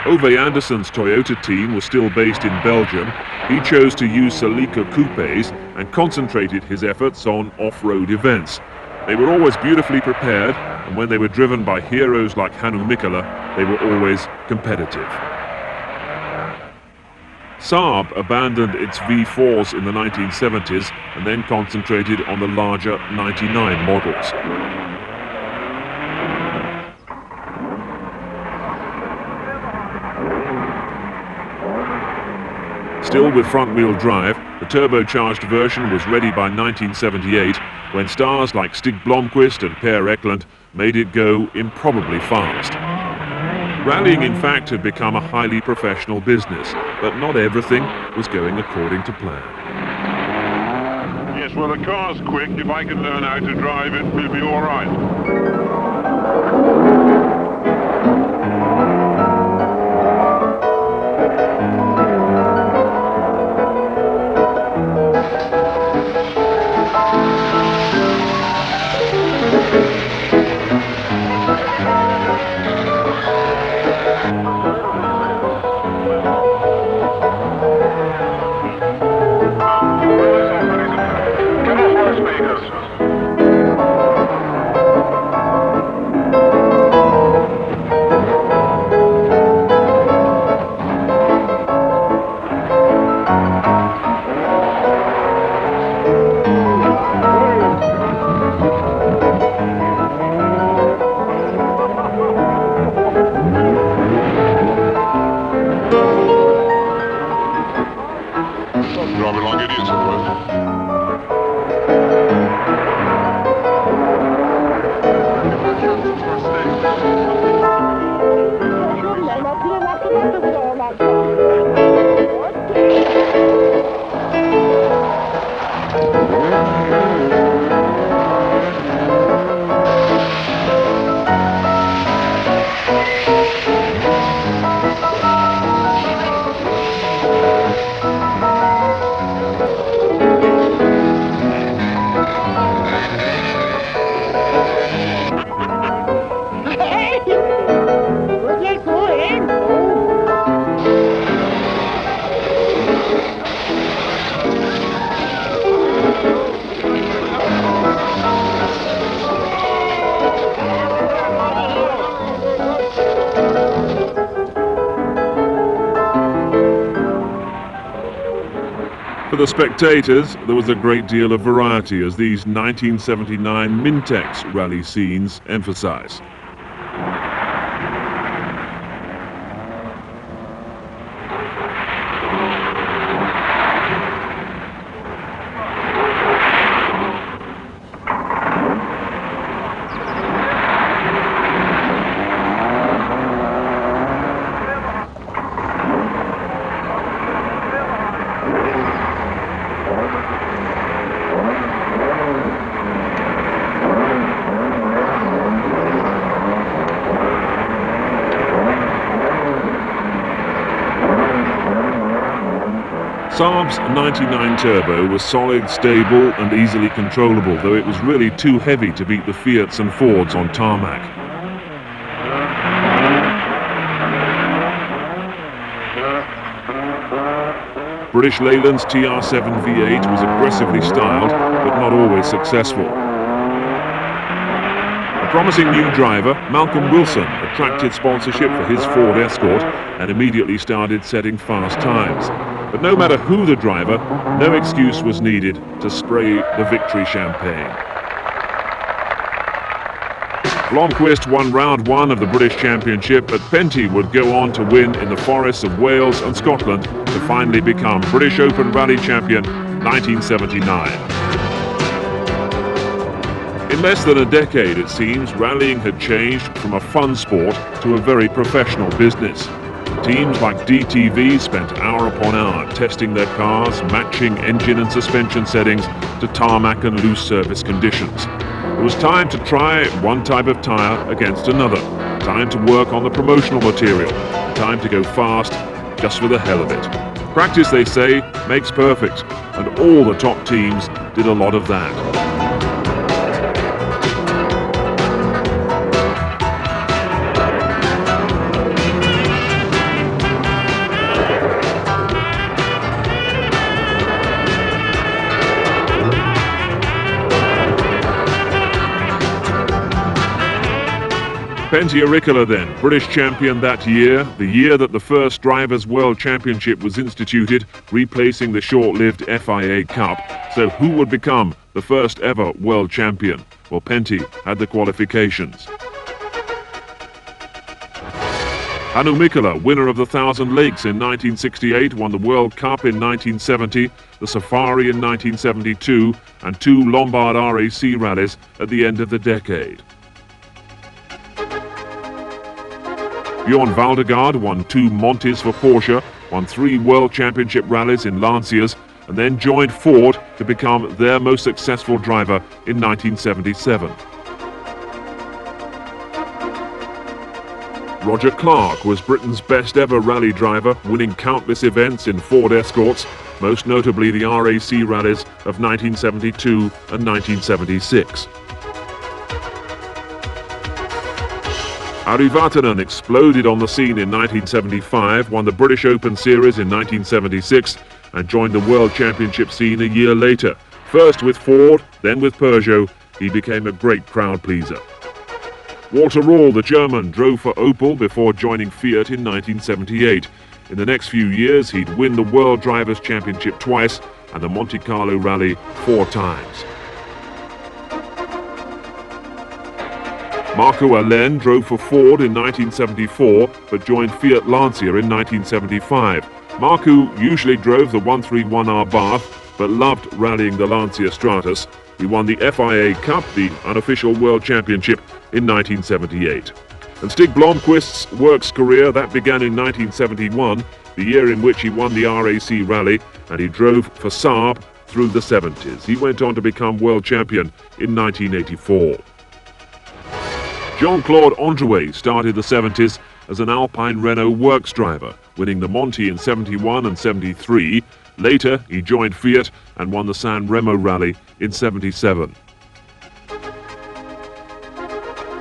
Ove Anderson's Toyota team was still based in Belgium. He chose to use Celica coupes and concentrated his efforts on off-road events. They were always beautifully prepared, and when they were driven by heroes like Hannu Mikkola, they were always competitive. Saab abandoned its V4s in the 1970s and then concentrated on the larger 99 models. Still with front-wheel drive, the turbocharged version was ready by 1978 when stars like Stig Blomqvist and Per Eklund made it go improbably fast. Rallying, in fact, had become a highly professional business, but not everything was going according to plan. Yes, well, the car's quick. If I can learn how to drive it, we'll be all right. For the spectators, there was a great deal of variety, as these 1979 Mintex rally scenes emphasize. Saab's 99 Turbo was solid, stable and easily controllable, though it was really too heavy to beat the Fiats and Fords on tarmac. British Leyland's TR7 V8 was aggressively styled, but not always successful. A promising new driver, Malcolm Wilson, attracted sponsorship for his Ford Escort and immediately started setting fast times. But no matter who the driver, no excuse was needed to spray the victory champagne. Blomqvist won round one of the British Championship, but Penty would go on to win in the forests of Wales and Scotland to finally become British Open Rally Champion 1979. In less than a decade, it seems, rallying had changed from a fun sport to a very professional business. Teams like DTV spent hour upon hour testing their cars, matching engine and suspension settings to tarmac and loose surface conditions. It was time to try one type of tyre against another, time to work on the promotional material, time to go fast just for the hell of it. Practice, they say, makes perfect, and all the top teams did a lot of that. Penty Auricula then, British champion that year, the year that the first Drivers' World Championship was instituted, replacing the short-lived FIA Cup. So who would become the first ever world champion? Well, Penty had the qualifications. Hannu Mikkola, winner of the Thousand Lakes in 1968, won the World Cup in 1970, the Safari in 1972, and 2 Lombard RAC rallies at the end of the decade. Bjorn Valdegaard won 2 Montes for Porsche, won 3 World Championship rallies in Lancias, and then joined Ford to become their most successful driver in 1977. Roger Clark was Britain's best ever rally driver, winning countless events in Ford Escorts, most notably the RAC rallies of 1972 and 1976. Ari Vatanen exploded on the scene in 1975, won the British Open Series in 1976, and joined the World Championship scene a year later. First with Ford, then with Peugeot, he became a great crowd pleaser. Walter Röhrl, the German, drove for Opel before joining Fiat in 1978. In the next few years, he'd win the World Drivers' Championship twice and the Monte Carlo Rally 4 times. Marco Allen drove for Ford in 1974, but joined Fiat Lancia in 1975. Marco usually drove the 131R Bath, but loved rallying the Lancia Stratus. He won the FIA Cup, the unofficial World Championship, in 1978. And Stig Blomqvist's works career, that began in 1971, the year in which he won the RAC Rally, and he drove for Saab through the 70s. He went on to become world champion in 1984. Jean-Claude Androuet started the 70s as an Alpine Renault works driver, winning the Monte in 71 and 73. Later, he joined Fiat and won the San Remo Rally in 77.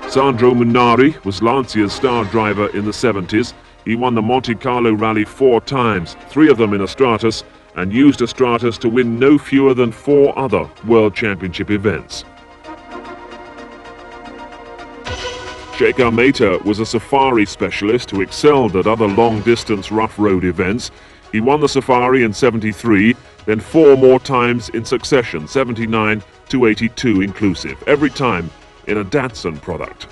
Sandro Munari was Lancia's star driver in the 70s. He won the Monte Carlo Rally 4 times, 3 of them in a Stratus, and used a Stratus to win no fewer than 4 other World Championship events. Shekhar Mehta was a safari specialist who excelled at other long-distance rough road events. He won the Safari in 73, then 4 more times in succession, 79 to 82 inclusive, every time in a Datsun product.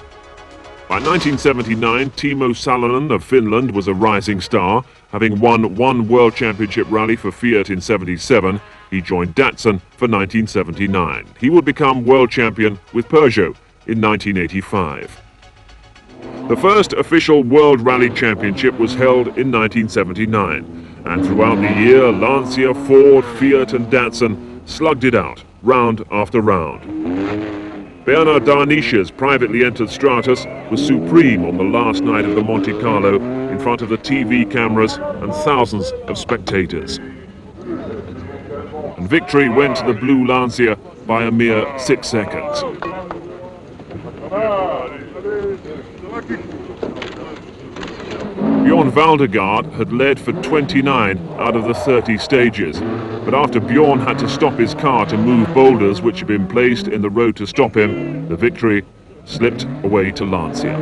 By 1979, Timo Salonen of Finland was a rising star. Having won 1 World Championship rally for Fiat in 77, he joined Datsun for 1979. He would become world champion with Peugeot in 1985. The first official World Rally Championship was held in 1979, and throughout the year, Lancia, Ford, Fiat and Datsun slugged it out, round after round. Bernard Darniche's privately entered Stratus was supreme on the last night of the Monte Carlo in front of the TV cameras and thousands of spectators. And victory went to the blue Lancia by a mere 6 seconds. Bjorn Valdegaard had led for 29 out of the 30 stages, but after Bjorn had to stop his car to move boulders which had been placed in the road to stop him, the victory slipped away to Lancia.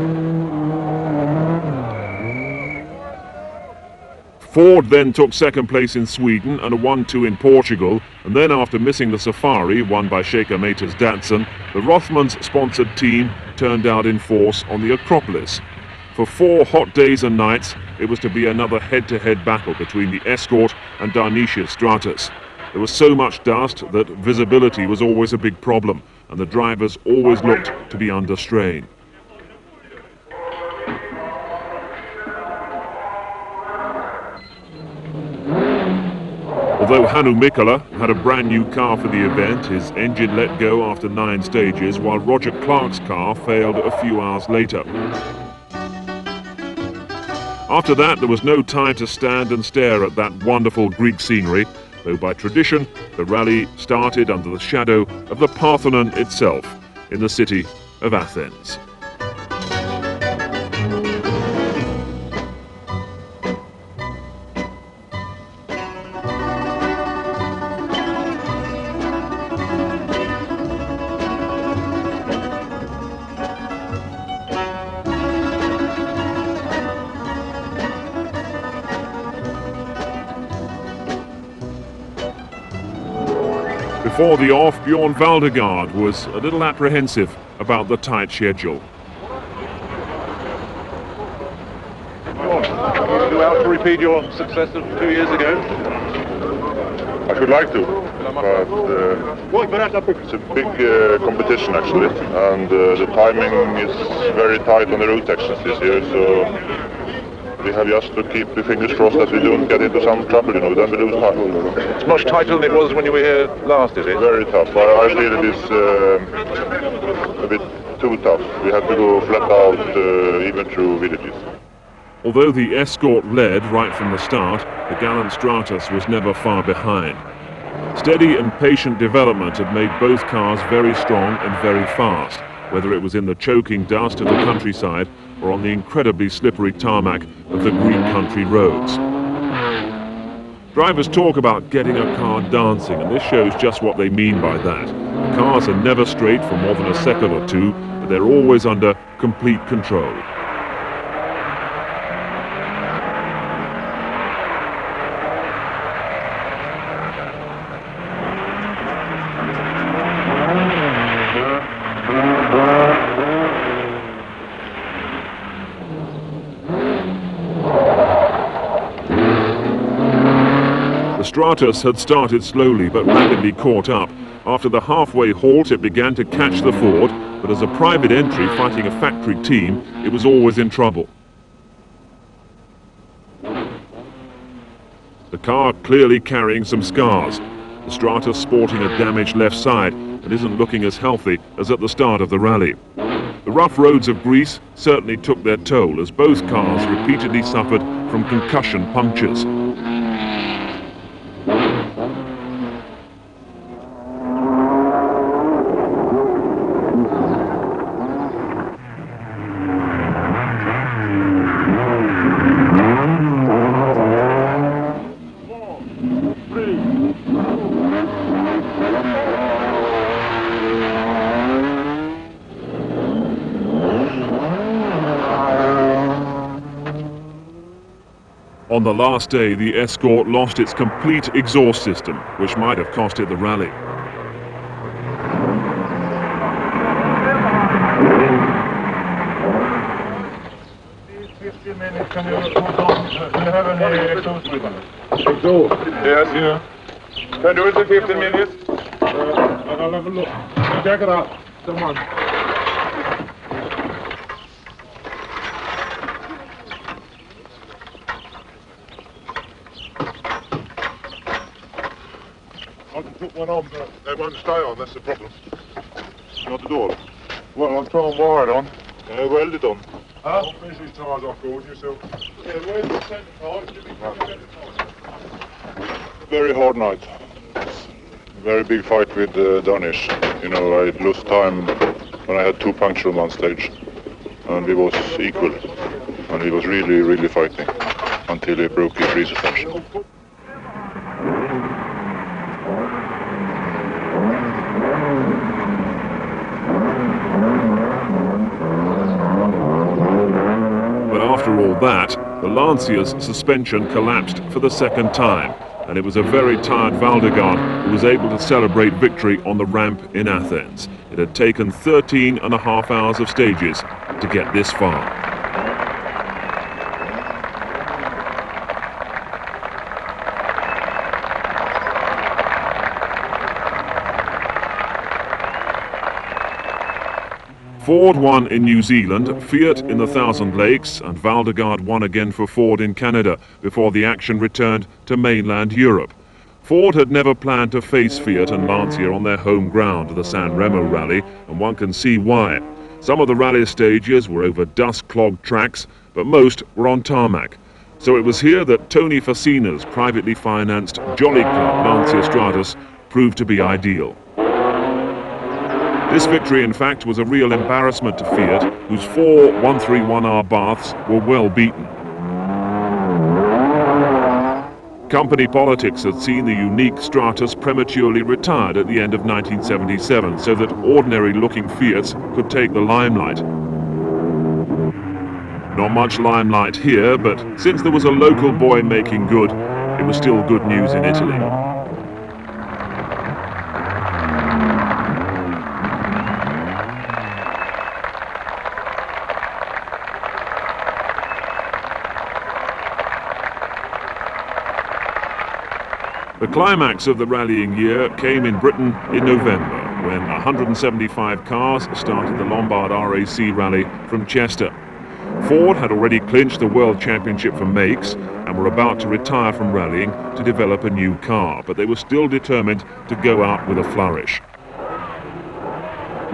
Ford then took second place in Sweden and a 1-2 in Portugal, and then after missing the Safari, won by Shaker Mater's Datsun, the Rothmans-sponsored team turned out in force on the Acropolis. For 4 hot days and nights, it was to be another head-to-head battle between the Escort and Darniche's Stratus. There was so much dust that visibility was always a big problem, and the drivers always looked to be under strain. Although Hannu Mikkola had a brand new car for the event, his engine let go after 9 stages, while Roger Clark's car failed a few hours later. After that, there was no time to stand and stare at that wonderful Greek scenery, though by tradition, the rally started under the shadow of the Parthenon itself, in the city of Athens. Before the off, Bjorn Valdegaard was a little apprehensive about the tight schedule. Are you out to repeat your success of 2 years ago? I should like to, but it's a big competition actually, and the timing is very tight on the route sections this year, so we have just to keep the fingers crossed that we don't get into some trouble, then we lose time. It's much tighter than it was when you were here last, is it? Very tough. I feel it is a bit too tough. We have to go flat out even through villages. Although the Escort led right from the start, the gallant Stratus was never far behind. Steady and patient development had made both cars very strong and very fast, whether it was in the choking dust of the countryside or on the incredibly slippery tarmac of the green country roads. Drivers talk about getting a car dancing, and this shows just what they mean by that. The cars are never straight for more than a second or two, but they're always under complete control. The Stratus had started slowly but rapidly caught up. After the halfway halt, it began to catch the Ford, but as a private entry fighting a factory team, it was always in trouble. The car clearly carrying some scars. The Stratus sporting a damaged left side and isn't looking as healthy as at the start of the rally. The rough roads of Greece certainly took their toll as both cars repeatedly suffered from concussion punctures. On the last day, the Escort lost its complete exhaust system, which might have cost it the rally. Can you have any exhaust with you? Exhaust? Yes, yeah. Can do it in 15 minutes? I'll have a look. Check it out. Come on. I can put one on, but they won't stay on, that's the problem. Not at all. Well, I'll try and wire it on. Weld it on. I'll finish these tyres off, Gordon, yourself. Yeah, where's the centre tyre? Very hard night. Very big fight with Danish. You know, I lost time when I had 2 punctures on one stage. And we was equal. And he was really, really fighting until he broke his rear suspension. After all that, the Lancia's suspension collapsed for the second time, and it was a very tired Valdegaard who was able to celebrate victory on the ramp in Athens. It had taken 13.5 hours of stages to get this far. Ford won in New Zealand, Fiat in the Thousand Lakes, and Valdegaard won again for Ford in Canada before the action returned to mainland Europe. Ford had never planned to face Fiat and Lancia on their home ground, the San Remo rally, and one can see why. Some of the rally stages were over dust-clogged tracks, but most were on tarmac. So it was here that Tony Facina's privately financed Jolly Club Lancia Stratus proved to be ideal. This victory, in fact, was a real embarrassment to Fiat, whose 4 131R baths were well beaten. Company politics had seen the unique Stratus prematurely retired at the end of 1977, so that ordinary-looking Fiats could take the limelight. Not much limelight here, but since there was a local boy making good, it was still good news in Italy. The climax of the rallying year came in Britain in November, when 175 cars started the Lombard RAC rally from Chester. Ford had already clinched the World Championship for makes and were about to retire from rallying to develop a new car, but they were still determined to go out with a flourish.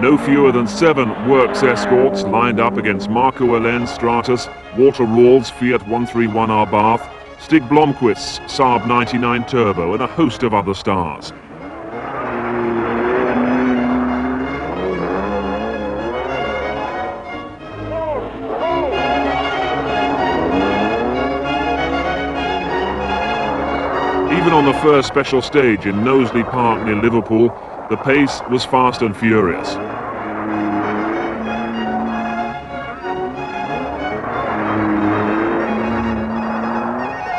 No fewer than 7 Works Escorts lined up against Marco Allen's Stratus, Walter Rawls' Fiat 131R Bath, Stig Blomqvist's Saab 99 Turbo, and a host of other stars. Even on the first special stage in Knowsley Park near Liverpool, the pace was fast and furious.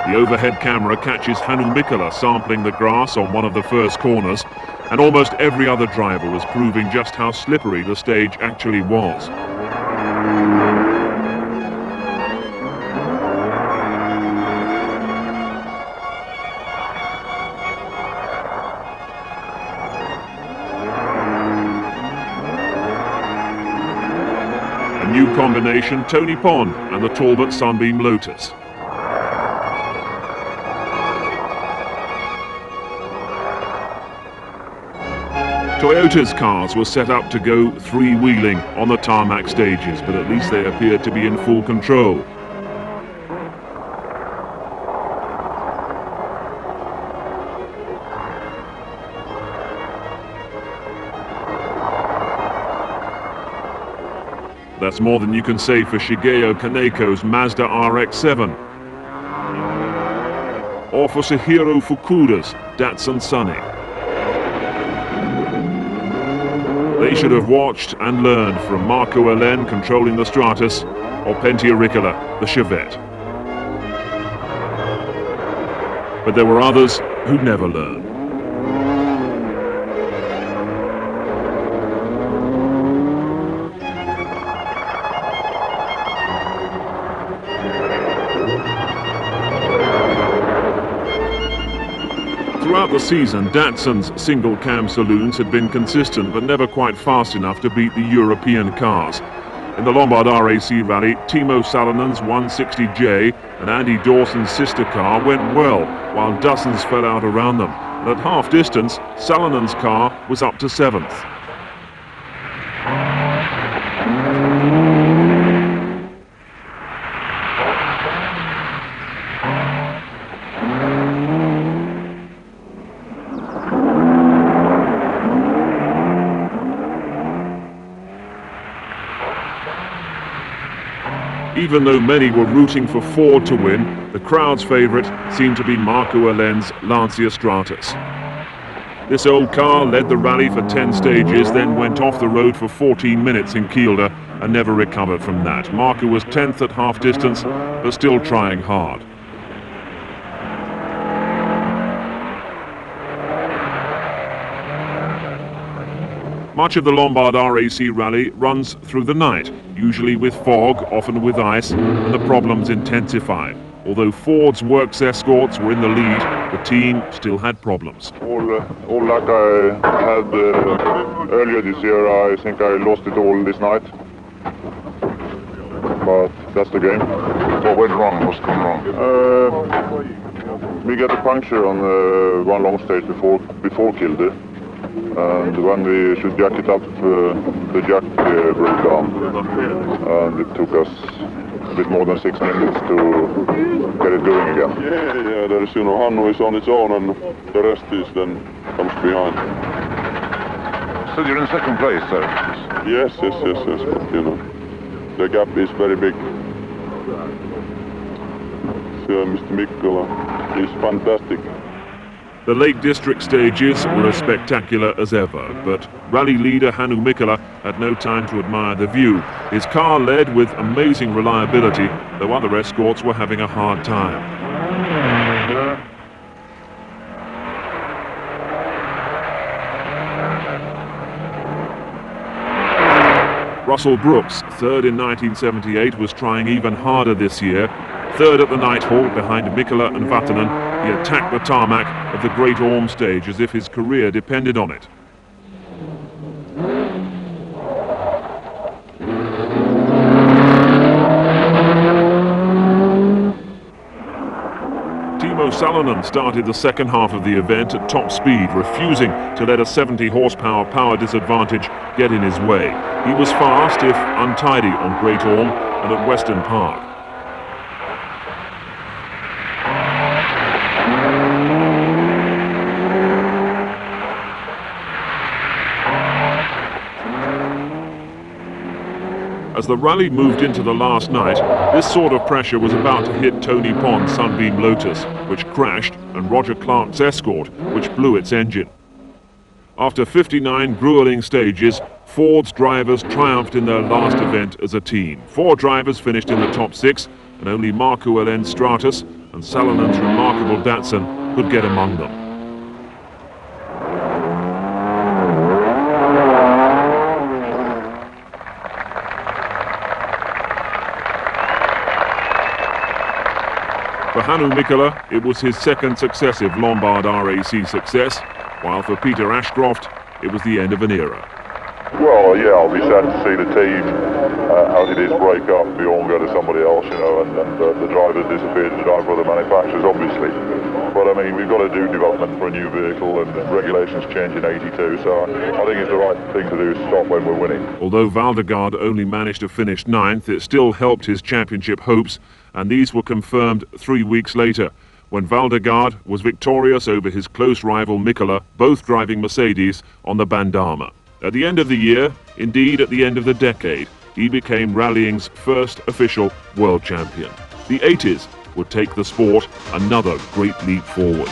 The overhead camera catches Hannu Mikkola sampling the grass on one of the first corners, and almost every other driver was proving just how slippery the stage actually was. A new combination, Tony Pond and the Talbot Sunbeam Lotus. Toyota's cars were set up to go three-wheeling on the tarmac stages, but at least they appeared to be in full control. That's more than you can say for Shigeo Kaneko's Mazda RX-7, or for Sehiro Fukuda's Datsun Sunny. They should have watched and learned from Marco Allen controlling the Stratus, or Pentti Ricola, the Chevette. but there were others who'd never learn. Throughout the season, Datsun's single-cam saloons had been consistent but never quite fast enough to beat the European cars. In the Lombard RAC Rally, Timo Salonen's 160J and Andy Dawson's sister car went well, while dozens fell out around them. And at half distance, Salonen's car was up to 7th. Even though many were rooting for Ford to win, the crowd's favourite seemed to be Marco Allen's Lancia Stratus. This old car led the rally for 10 stages, then went off the road for 14 minutes in Kielder and never recovered from that. Marco was 10th at half distance, but still trying hard. Much of the Lombard RAC Rally runs through the night, usually with fog, often with ice, and the problems intensified. Although Ford's works escorts were in the lead, the team still had problems. All luck I had earlier this year, I think I lost it all this night. But that's the game. What went wrong? What's gone wrong? We got a puncture on one long stage before Kielder. And when we should jack it up, the jack broke down, and it took us a bit more than 6 minutes to get it going again. Yeah, there is, Hanno is on its own, and the rest is then comes behind. So you're in second place, sir? Yes, but the gap is very big. So Mr. Mikkola is fantastic. The Lake District stages were as spectacular as ever, but rally leader Hannu Mikkola had no time to admire the view. His car led with amazing reliability, though other escorts were having a hard time. Russell Brooks, third in 1978, was trying even harder this year. Third at the Night Hawk behind Mikkola and Vatanen, he attacked the tarmac of the Great Orme stage as if his career depended on it. Timo Salonen started the second half of the event at top speed, refusing to let a 70 horsepower power disadvantage get in his way. He was fast, if untidy, on Great Orme and at Western Park. As the rally moved into the last night, this sort of pressure was about to hit Tony Pond's Sunbeam Lotus, which crashed, and Roger Clark's Escort, which blew its engine. After 59 grueling stages, Ford's drivers triumphed in their last event as a team. 4 drivers finished in the top 6, and only Marco Allen's Stratus and Salonen's remarkable Datsun could get among them. For Hannu Mikkola, it was his second successive Lombard RAC success, while for Peter Ashcroft, it was the end of an era. Well, yeah, I'll be sad to see the team, as it is, break up. We all go to somebody else, and the drivers disappear to drive for other manufacturers, obviously. But I mean, we've got to do development for a new vehicle, and regulations change in '82, so I think it's the right thing to do to stop when we're winning. Although Valdegaard only managed to finish 9th, it still helped his championship hopes, and these were confirmed 3 weeks later, when Valdegaard was victorious over his close rival Mikkola, both driving Mercedes, on the Bandama. At the end of the year, indeed at the end of the decade, he became rallying's first official world champion. The 80s would take the sport another great leap forward.